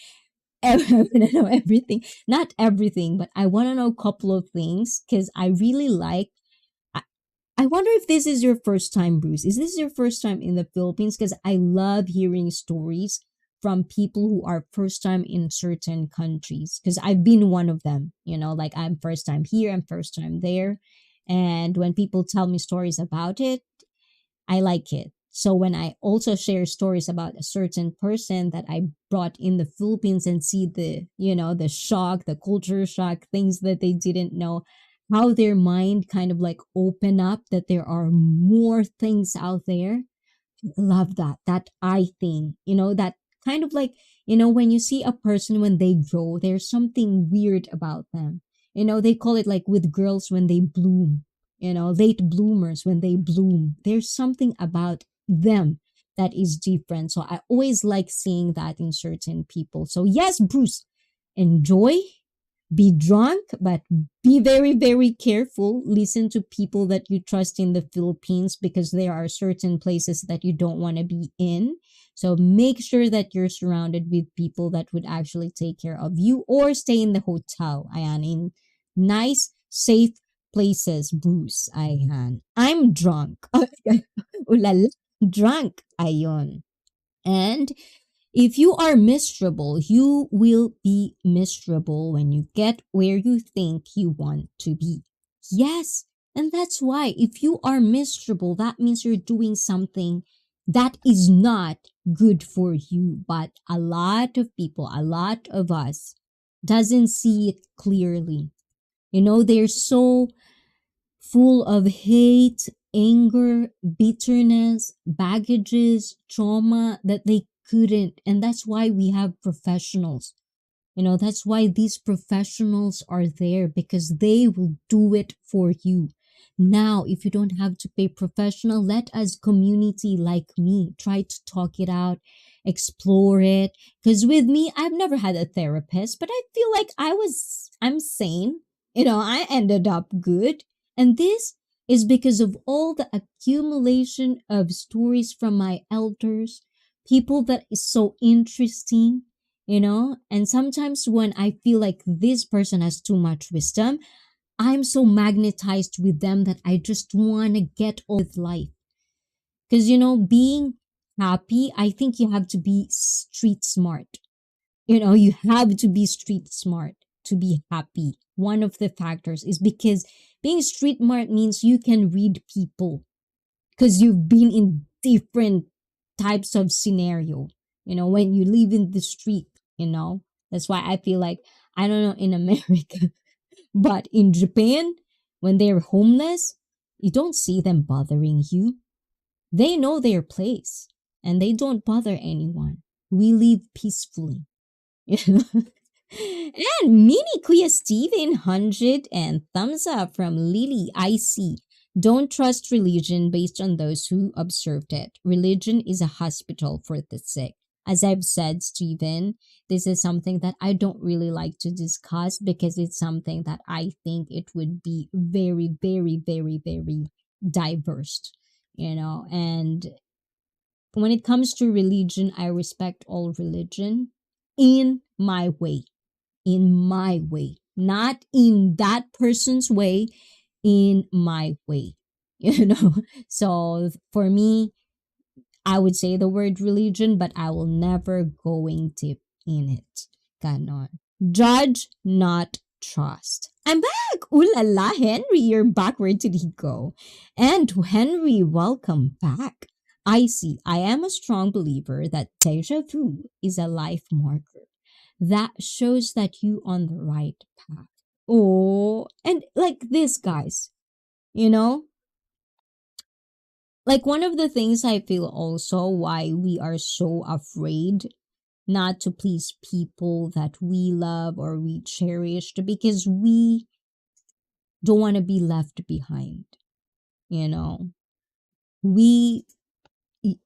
I wanna know everything. Not everything, but I wanna know a couple of things because I really like. I wonder if this is your first time, Bruce. Is this your first time in the Philippines? Because I love hearing stories from people who are first time in certain countries. Because I've been one of them, like I'm first time here, I'm first time there. And when people tell me stories about it, I like it. So when I also share stories about a certain person that I brought in the Philippines and see the shock, the culture shock, things that they didn't know, how their mind kind of like open up that there are more things out there. Love that I thing, that kind of like, when you see a person when they grow, there's something weird about them. They call it like with girls when they bloom, late bloomers when they bloom. There's something about them that is different. So I always like seeing that in certain people. So yes, Bruce, enjoy, be drunk, but be very, very careful. Listen to people that you trust in the Philippines because there are certain places that you don't want to be in. So make sure that you're surrounded with people that would actually take care of you, or stay in the hotel. Ayan, in nice, safe places, Bruce. Ayan. I'm drunk. Ulala, drunk. Ayon. And if you are miserable, you will be miserable when you get where you think you want to be. Yes. And that's why if you are miserable, that means you're doing something that is not good for you. But a lot of people, a lot of us doesn't see it clearly. They're so full of hate, anger, bitterness, baggages, trauma that they couldn't. And that's why we have professionals. That's why these professionals are there, because they will do it for you. Now, if you don't have to pay professional, let us community like me try to talk it out, explore it. Because with me, I've never had a therapist, but I feel like I'm sane. I ended up good. And this is because of all the accumulation of stories from my elders, people that is so interesting, and sometimes when I feel like this person has too much wisdom, I'm so magnetized with them that I just want to get on with life. Because, being happy, I think you have to be street smart. You have to be street smart to be happy. One of the factors is because being street smart means you can read people because you've been in different types of scenario, when you live in the street, that's why I feel like, I don't know in America, but in Japan, when they're homeless, you don't see them bothering you. They know their place and they don't bother anyone. We live peacefully. And mini Kuya Steven 100 and thumbs up from Lily ICEE. Don't trust religion based on those who observed it. Religion is a hospital for the sick. As I've said, Stephen, this is something that I don't really like to discuss because it's something that I think it would be very, very, very, very diverse, and when it comes to religion, I respect all religion in my way, not in that person's way, in my way, So for me, I would say the word religion, but I will never going deep in it. Ganon. Judge, not trust. I'm back! Ooh la la, Henry, you're back. Where did he go? And to Henry, welcome back. I see. I am a strong believer that deja vu is a life marker that shows that you on the right path. Oh, and like this, guys, you know, like one of the things I feel also why we are so afraid not to please people that we love or we cherish because we don't want to be left behind, you know we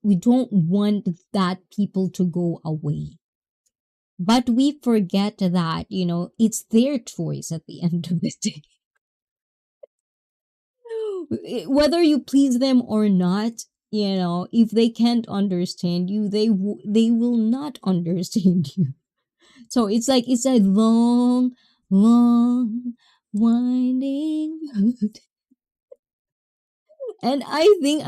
we don't want that people to go away, but we forget that it's their choice at the end of the day. Whether you please them or not, if they can't understand you, they will not understand you. So it's like it's a long, long, winding road. And I think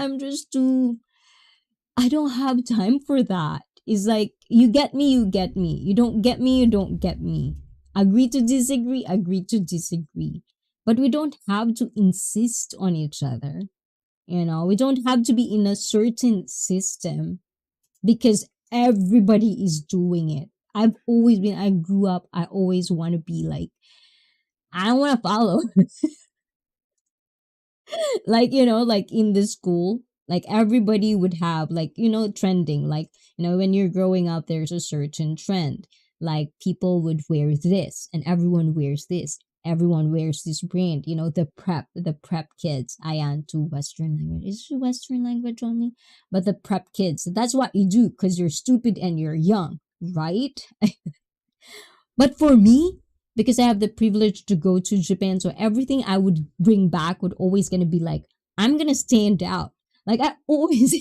I don't have time for that. It's like, you get me, you get me. You don't get me, you don't get me. Agree to disagree, agree to disagree. But we don't have to insist on each other. We don't have to be in a certain system because everybody is doing it. I grew up, I always want to be like, I want to follow. Like, like in the school, like everybody would have like, trending. Like, when you're growing up, there's a certain trend. Like people would wear this and everyone wears this. Everyone wears this brand, the prep kids. I am to Western language. Is it Western language only? But the prep kids, that's what you do because you're stupid and you're young, right? But for me, because I have the privilege to go to Japan, so everything I would bring back would always gonna be like, I'm gonna stand out. Like I always,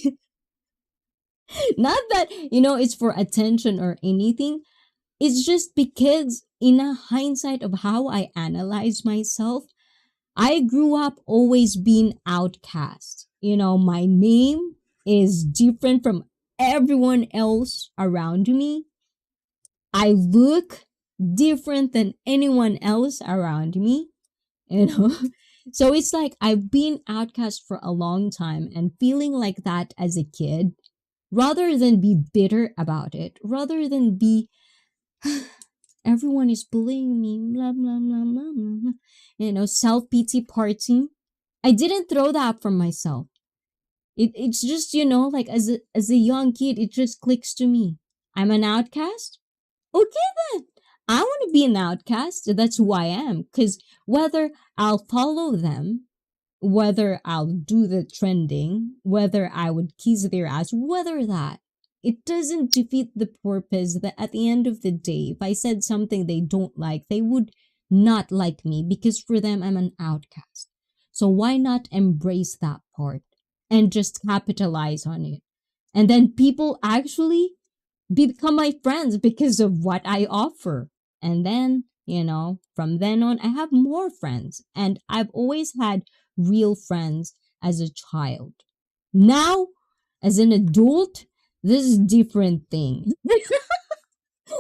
not that it's for attention or anything. It's just because in a hindsight of how I analyze myself, I grew up always being outcast. My name is different from everyone else around me. I look different than anyone else around me, you know? So it's like I've been outcast for a long time and feeling like that as a kid, rather than be bitter about it, rather than be, everyone is bullying me, blah, blah, blah, blah, blah, blah. Self-pity party. I didn't throw that from myself. It's just, like as a young kid, it just clicks to me. I'm an outcast. Okay then. I want to be an outcast. That's who I am. Because whether I'll follow them, whether I'll do the trending, whether I would kiss their ass, whether that, it doesn't defeat the purpose that at the end of the day, if I said something they don't like, they would not like me because for them, I'm an outcast. So why not embrace that part and just capitalize on it? And then people actually become my friends because of what I offer. And then, from then on, I have more friends. And I've always had real friends as a child. Now, as an adult, this is a different thing.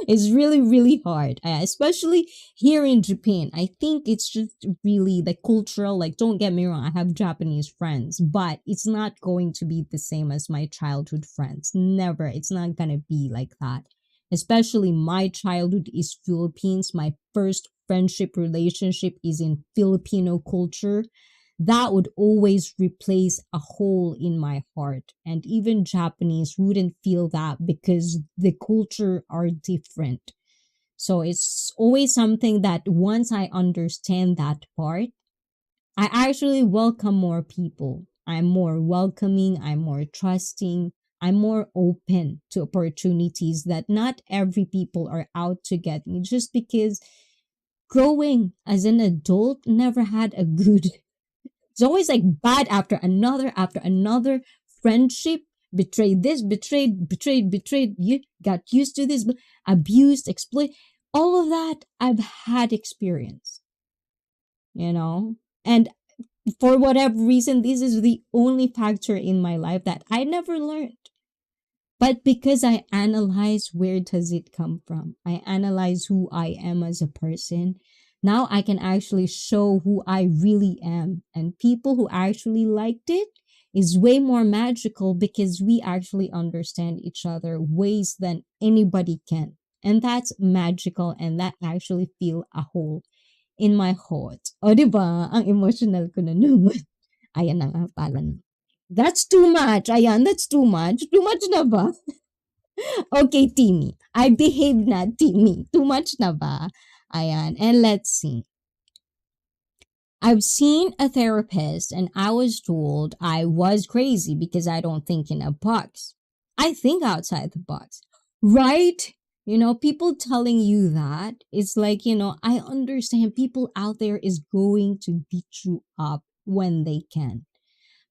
It's really, really hard, especially here in Japan. I think it's just really the cultural, like, don't get me wrong, I have Japanese friends, but it's not going to be the same as my childhood friends. Never. It's not going to be like that. Especially my childhood is Philippines. My first friendship relationship is in Filipino culture. That would always replace a hole in my heart. And even Japanese wouldn't feel that because the culture are different. So it's always something that once I understand that part, I actually welcome more people. I'm more welcoming, I'm more trusting, I'm more open to opportunities that not every people are out to get me just because growing as an adult never had a good. It's always like bad after another friendship. Betrayed this, betrayed. You got used to this, abused, exploit. All of that I've had experience, you know? And for whatever reason, this is the only factor in my life that I never learned. But because I analyze where does it come from, I analyze who I am as a person. Now I can actually show who I really am. And people who actually liked it is way more magical because we actually understand each other ways than anybody can. And that's magical and that actually feel a hole in my heart. O, diba? Ang emotional ko na naman. Ayan na nga pala. That's too much. Ayan, that's too much. Too much na ba? Okay, Timmy. I behave na, Timmy. Too much na ba? Ayan. And let's see. I've seen a therapist and I was told I was crazy because I don't think in a box. I think outside the box. Right? People telling you that, it's like, I understand people out there is going to beat you up when they can.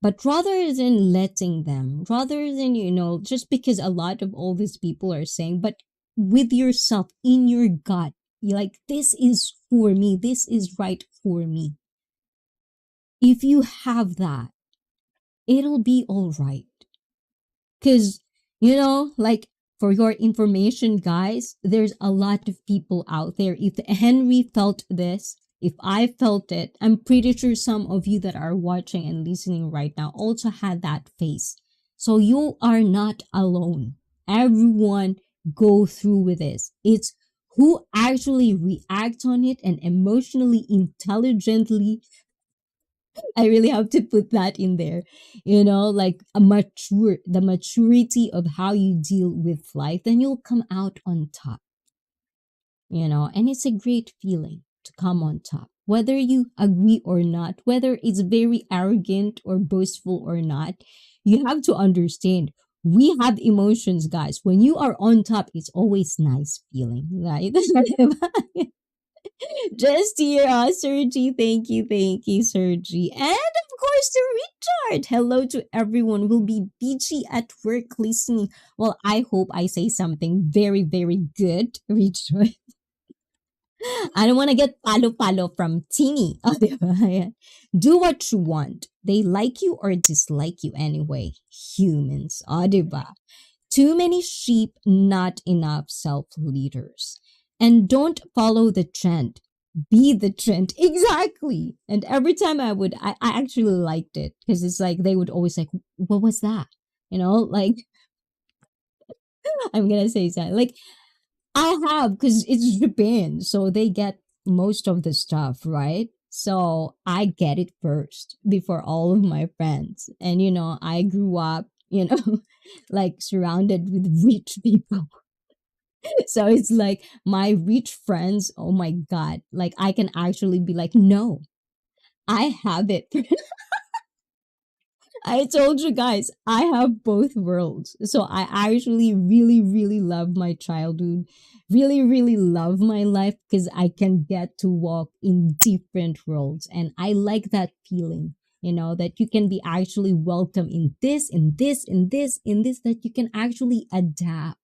But rather than letting them, rather than, just because a lot of all these people are saying, but with yourself in your gut, you're like, this is for me, this is right for me. If you have that, it'll be all right. Because, like, for your information, guys, there's a lot of people out there. If Henry felt this, if I felt it, I'm pretty sure some of you that are watching and listening right now also had that phase. So you are not alone. Everyone go through with this. It's who actually reacts on it and emotionally intelligently. I really have to put that in there. Like the maturity of how you deal with life, then you'll come out on top. And it's a great feeling to come on top. Whether you agree or not, whether it's very arrogant or boastful or not, you have to understand we have emotions, guys. When you are on top, it's always nice feeling, right? Just here, Sergi. Thank you, Sergi. And of course, to Richard. Hello to everyone who'll be beachy at work listening. Well, I hope I say something very, very good, Richard. I don't want to get palo-palo from Timmy. Oh, diba? Ayan. Do what you want. They like you or dislike you anyway. Humans. Oh, diba? Too many sheep, not enough self-leaders. And don't follow the trend. Be the trend. Exactly. And every time I actually liked it because it's like they would always like, what was that? Like, I'm gonna say that. Like, I have because it's Japan, so they get most of the stuff, right? So I get it first before all of my friends. And I grew up, like surrounded with rich people. So it's like my rich friends, oh my god, like I can actually be like, no, I have it. I told you guys, I have both worlds. So I actually really, really love my childhood, really, really love my life because I can get to walk in different worlds. And I like that feeling. that you can be actually welcome in this, in this, in this, in this, that you can actually adapt.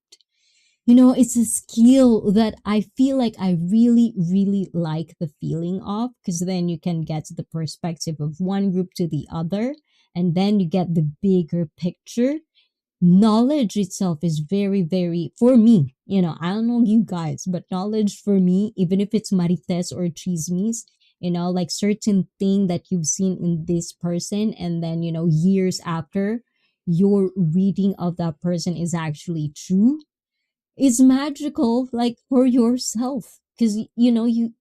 It's a skill that I feel like I really, really like the feeling of, because then you can get the perspective of one group to the other, and then you get the bigger picture. Knowledge itself is very, very, for me, I don't know you guys, but knowledge for me, even if it's marites or chismes, like certain thing that you've seen in this person, and then, years after, your reading of that person is actually true, is magical, like for yourself, because you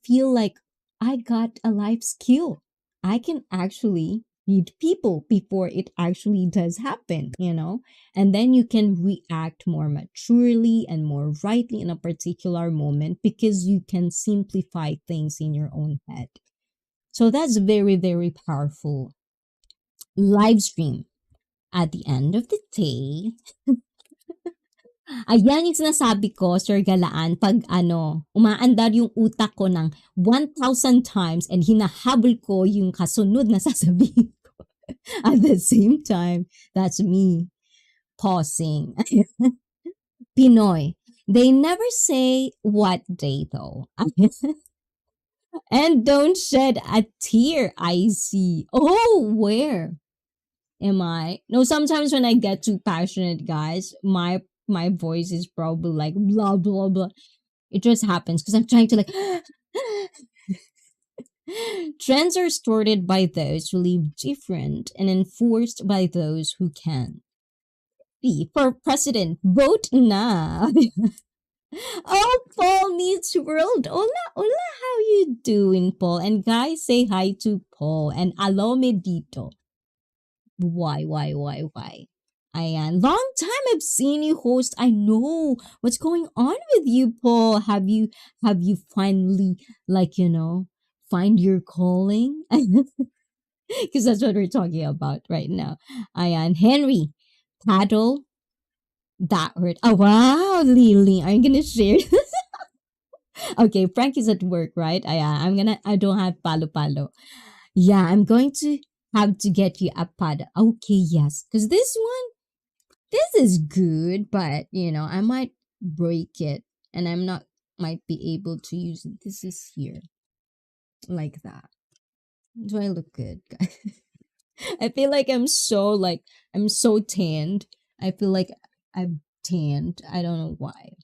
feel like I got a life skill. I can actually read people before it actually does happen, and then you can react more maturely and more rightly in a particular moment, because you can simplify things in your own head. So that's very, very powerful. Live stream at the end of the day. Ayan yung sinasabi ko, Sir Galaan, pag umaandar yung utak ko ng 1,000 times and hinahabol ko yung kasunod na sasabihin ko. At the same time, that's me pausing. Pinoy, they never say what day though. And don't shed a tear, ICEE. Oh, where am I? No, sometimes when I get too passionate, guys, my voice is probably like blah blah blah. It just happens because I'm trying to like. Trends are started by those who live different and enforced by those who can. Be for president, vote na. Oh, Paul meets world. Hola, hola, how you doing, Paul? And guys, say hi to Paul and alo me dito. Why? Ayan. Long time I've seen you host. I know. What's going on with you, Paul? Have you finally, like, find your calling? Because that's what we're talking about right now. Ayan. Henry, paddle. That hurt. Oh wow, Lily. Are you gonna share? Okay, Frank is at work, right? I don't have palo palo. Yeah, I'm going to have to get you a pad. Okay, yes. Because this is good, but I might break it and I'm not might be able to use it. This is here. Like that. Do I look good, guys? I feel like I'm so tanned. I feel like I'm tanned. I don't know why.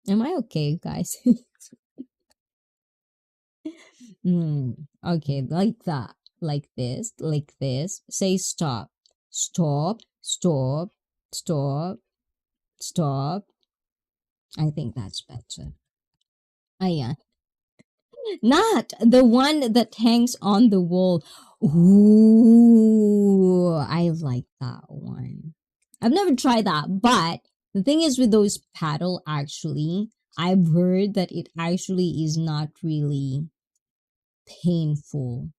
Am I okay, guys? Okay, like that. Like this, like this. Say stop. Stop, stop, stop, stop. I think that's better. Yeah. Not the one that hangs on the wall. Ooh, I like that one. I've never tried that, but the thing is with those paddle, actually, I've heard that it actually is not really painful.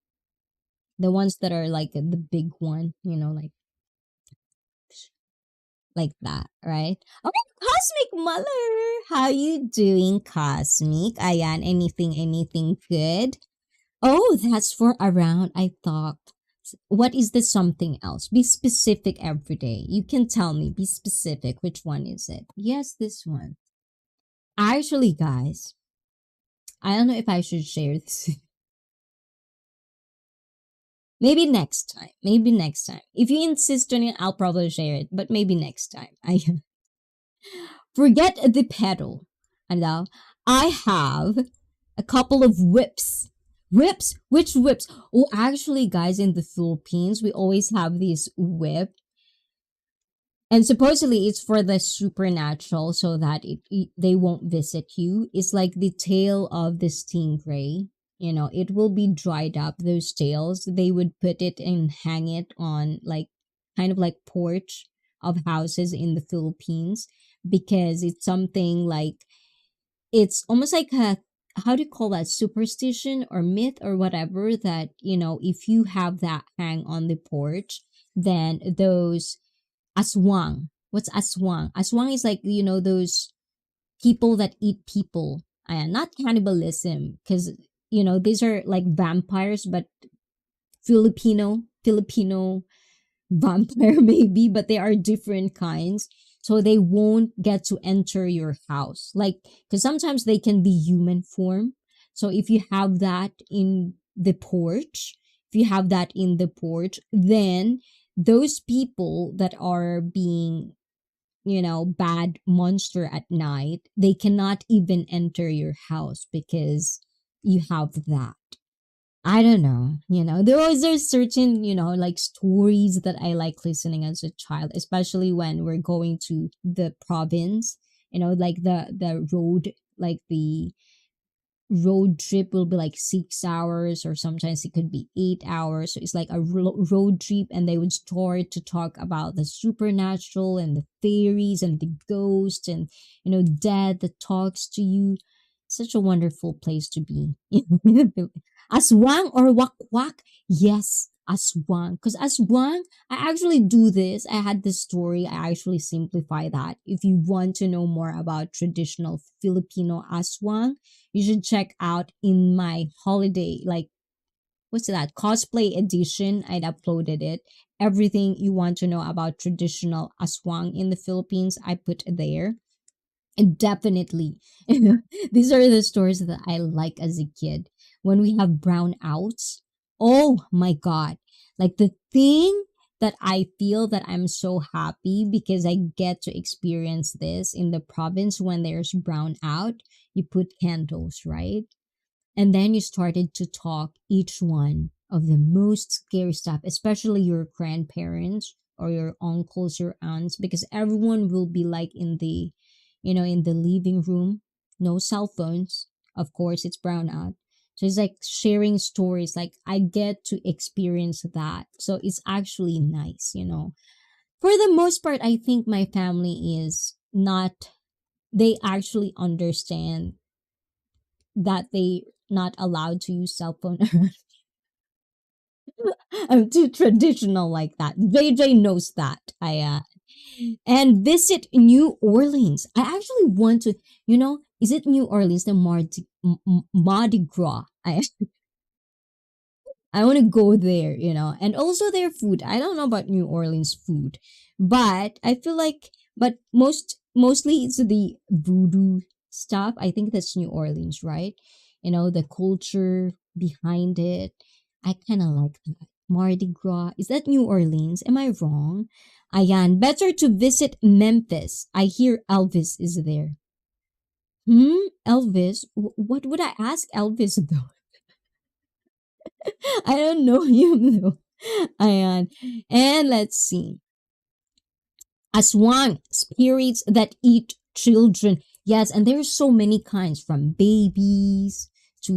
The ones that are like the big one, like that, right? Okay, Cosmic Mother, how you doing, Cosmic? Ayan, anything good? Oh, that's for around. I thought. What is the something else? Be specific every day. You can tell me. Be specific. Which one is it? Yes, this one. Actually, guys, I don't know if I should share this. Maybe next time. Maybe next time. If you insist on it, I'll probably share it. But maybe next time. I forget the pedal. And now I have a couple of whips. Whips? Which whips? Oh, actually, guys, in the Philippines, we always have this whip. And supposedly it's for the supernatural so that they won't visit you. It's like the tail of the stingray. It will be dried up, those tails. They would put it and hang it on like kind of like porch of houses in the Philippines, because it's something like, it's almost like a, how do you call that, superstition or myth or whatever, that if you have that hang on the porch, then those aswang. What's aswang? Aswang is like, those people that eat people. Not cannibalism, because these are like vampires, but Filipino vampire maybe, but they are different kinds. So they won't get to enter your house. Like, because sometimes they can be human form. So if you have that in the porch, if you have that in the porch, then those people that are being, bad monster at night, they cannot even enter your house because you have that. I don't know. There's certain, like stories that I like listening as a child, especially when we're going to the province, like the road, like the road trip will be like 6 hours, or sometimes it could be 8 hours. So it's like a road trip, and they would start to talk about the supernatural and the fairies and the ghosts and death that talks to you. Such a wonderful place to be. Aswang or wakwak? Yes, aswang. Because aswang, I actually do this. I had this story. I actually simplify that. If you want to know more about traditional Filipino aswang, you should check out in my holiday, like, what's that, cosplay edition. I'd uploaded it. Everything you want to know about traditional aswang in the Philippines, I put there. And definitely, these are the stories that I like as a kid. When we have brownouts, oh my God. Like the thing that I feel that I'm so happy because I get to experience this in the province when there's brownout, you put candles, right? And then you started to talk each one of the most scary stuff, especially your grandparents or your uncles, your aunts, because everyone will be like in the living room, no cell phones. Of course, it's brown out. So it's like sharing stories. Like I get to experience that. So it's actually nice. For the most part, I think my family is not, they actually understand that they not allowed to use cell phone. I'm too traditional like that. JJ knows that. I and visit New Orleans. I actually want to, is it New Orleans, the Mardi Gras? I want to go there. And also their food. I don't know about New Orleans food, but I feel like, but mostly it's the voodoo stuff. I think that's New Orleans, right? The culture behind it. I kind of like that. Mardi Gras. Is that New Orleans? Am I wrong? Ayan, better to visit Memphis. I hear Elvis is there. Elvis? What would I ask Elvis though? I don't know him though. Ayan. And let's see. Aswang, spirits that eat children. Yes, and there's so many kinds, from babies to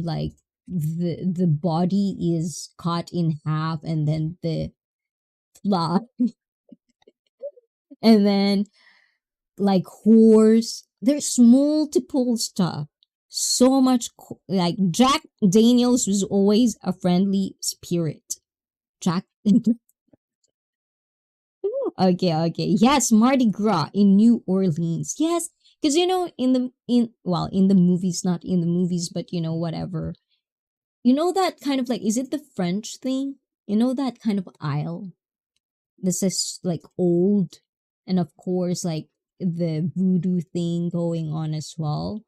like the body is cut in half, and then the fly, and then like horse. There's multiple stuff. So much like Jack Daniels was always a friendly spirit. Jack. Okay. Yes, Mardi Gras in New Orleans. Yes, because in the movies, not in the movies, but whatever. That kind of like, is it the French thing? That kind of aisle. This is like old, and of course like the voodoo thing going on as well.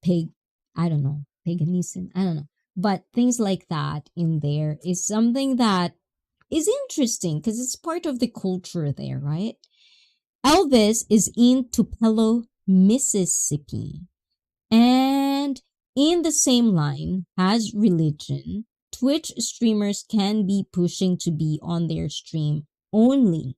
Pig, I don't know, paganism, I don't know, but things like that in there is something that is interesting because it's part of the culture there, right? Elvis is in Tupelo, Mississippi. And in the same line as religion, Twitch streamers can be pushing to be on their stream only.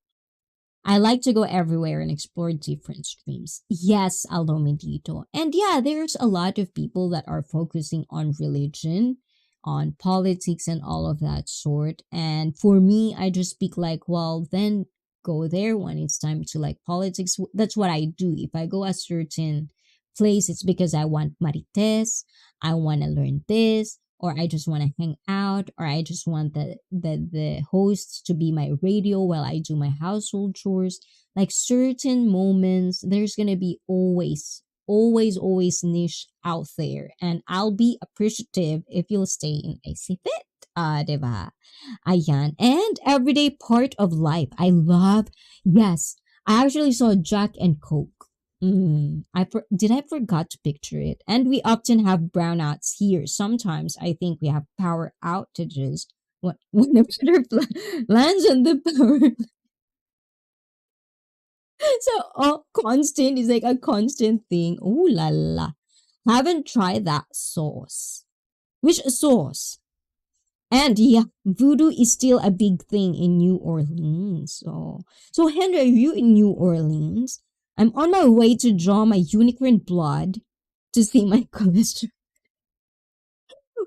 I like to go everywhere and explore different streams. Yes, Alomidito. And yeah, there's a lot of people that are focusing on religion, on politics, and all of that sort. And for me, I just speak like, well, then go there when it's time to like politics. That's what I do. If I go a certain place, it's because I want marites, I want to learn this, or I just want to hang out, or I just want the host to be my radio while I do my household chores. Like certain moments, there's gonna be always niche out there, and I'll be appreciative if you'll stay in ICEE Fit. diba? Ayan. And everyday part of life. I love, yes, I actually saw Jack and Coke. Did I forgot to picture it? And we often have brownouts here. Sometimes I think we have power outages. When a butterfly lands on the power, so constant is like a constant thing. Ooh la la. Haven't tried that sauce. Which sauce? And yeah, voodoo is still a big thing in New Orleans. So Henry, are you in New Orleans? I'm on my way to draw my unicorn blood to see my cholesterol.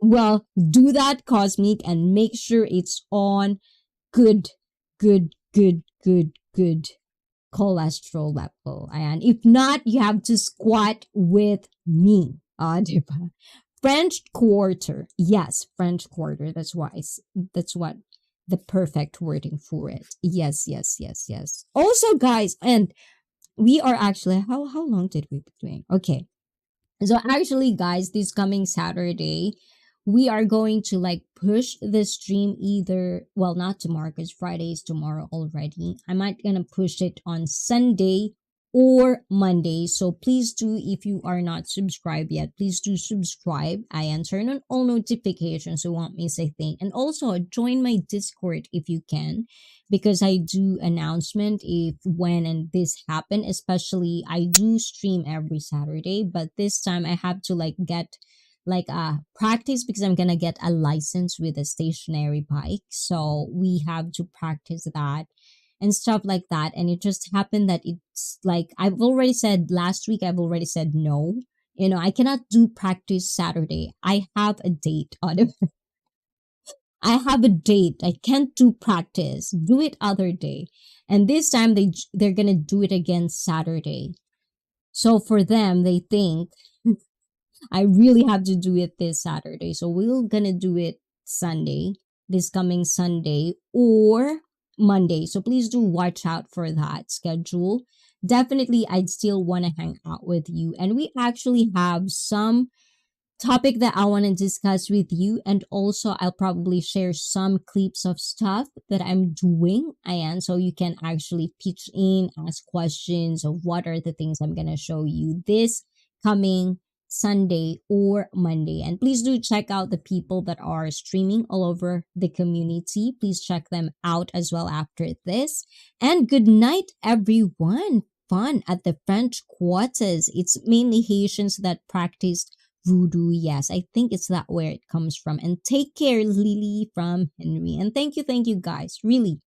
Well, do that, Cosmic, and make sure it's on good, good cholesterol level. And if not, you have to squat with me. Diba? French Quarter. Yes, French Quarter. That's what the perfect wording for it. Yes. Also, guys, and we are actually how long did we be doing? Okay. So actually, guys, this coming Saturday, we are going to like push the stream either, well, not tomorrow because Friday is tomorrow already. I might gonna push it on Sunday or Monday. So please do, if you are not subscribed yet, please do subscribe. I and turn on all notifications so you won't miss a thing. And also join my Discord if you can, because I do announcement if when and this happen. Especially I do stream every Saturday, but this time I have to like get like practice because I'm gonna get a license with a stationary bike. So we have to practice that and stuff like that. And it just happened that it's like I've already said last week, I've already said no. You know, I cannot do practice Saturday. I have a date on it. I have a date. I can't do practice. Do it other day. And this time they're gonna do it again Saturday. So for them, they think I really have to do it this Saturday. So we're gonna do it Sunday, this coming Sunday or Monday. So please do watch out for that schedule. Definitely, I'd still want to hang out with you. And we actually have some topic that I want to discuss with you. And also, I'll probably share some clips of stuff that I'm doing. And so you can actually pitch in, ask questions of what are the things I'm going to show you this coming Sunday or Monday. And please do check out the people that are streaming all over the community. Please check them out as well after this. And good night, everyone. Fun at the French quarters. It's mainly Haitians that practice voodoo. Yes, I think it's that where it comes from. And take care, Lily from Henry. And thank you guys. Really.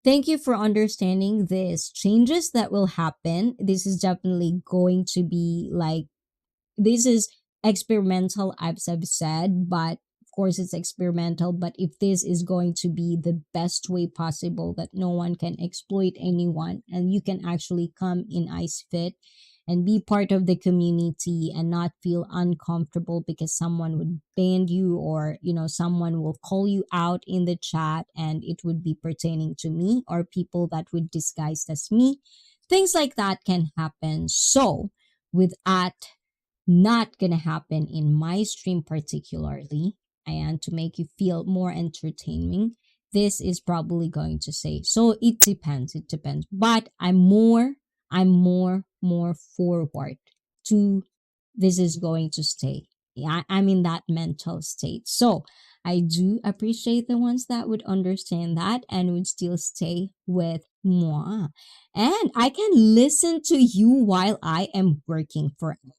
Thank you for understanding this changes that will happen. This is definitely going to be like, this is experimental, I've said, but of course it's experimental. But if this is going to be the best way possible that no one can exploit anyone and you can actually come in ice fit and be part of the community and not feel uncomfortable because someone would ban you or someone will call you out in the chat and it would be pertaining to me or people that would disguise as me, things like that can happen. So with that not gonna happen in my stream particularly, and to make you feel more entertaining, this is probably going to say, so it depends, but I'm more forward to this is going to stay. Yeah, I'm in that mental state. So I do appreciate the ones that would understand that and would still stay with moi. And I can listen to you while I am working for hours.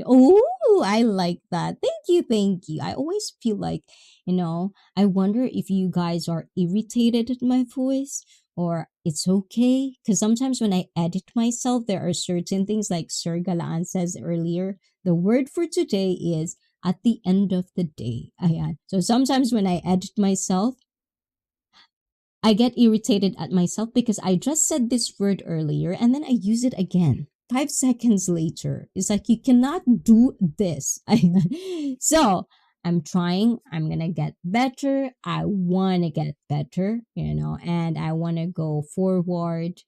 Oh, I like that. Thank you. I always feel like, I wonder if you guys are irritated at my voice or it's okay. Because sometimes when I edit myself, there are certain things like Sir Galaan says earlier. The word for today is at the end of the day. Ayan. So sometimes when I edit myself, I get irritated at myself because I just said this word earlier and then I use it again. 5 seconds later, it's like you cannot do this. So I'm trying. I'm gonna get better. I want to get better, and I want to go forward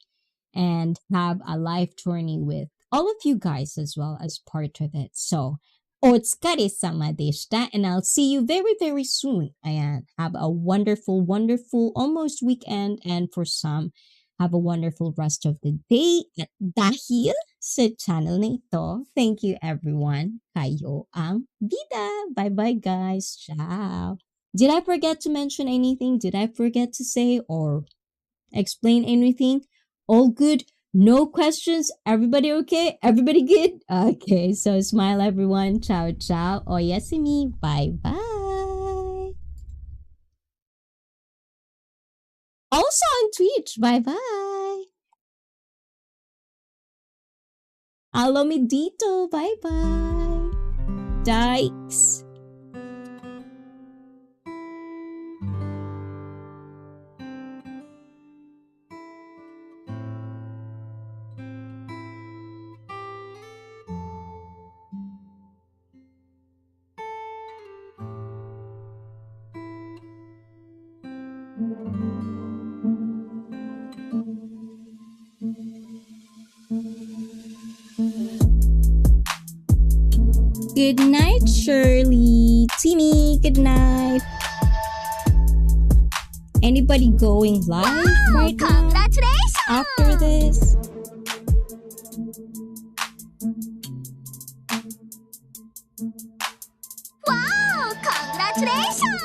and have a life journey with all of you guys as well as part of it. So Otsukare sama deshita, and I'll see you very, very soon. And have a wonderful, wonderful almost weekend. And for some, have a wonderful rest of the day. At dahil sa channel na ito, thank you everyone. Kayo ang bida. Bye-bye guys. Ciao. Did I forget to mention anything? Did I forget to say or explain anything? All good? No questions? Everybody okay? Everybody good? Okay, so smile everyone. Ciao, ciao. Oyasumi. Bye bye. Also on Twitch. Bye bye. Alomi dito. Bye bye. Dikes. Good night, Shirley. Timmy, good night. Anybody going live right now Congratulations! after this? Wow! Congratulations!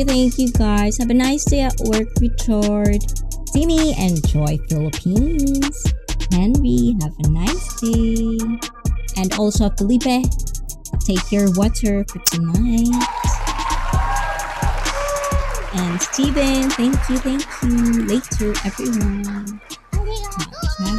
Thank you guys. Have a nice day at work, Richard. Timmy, enjoy Philippines. Henry, have a nice day. And also Felipe, take your water for tonight. And Steven, thank you. Later, everyone. Ciao, ciao.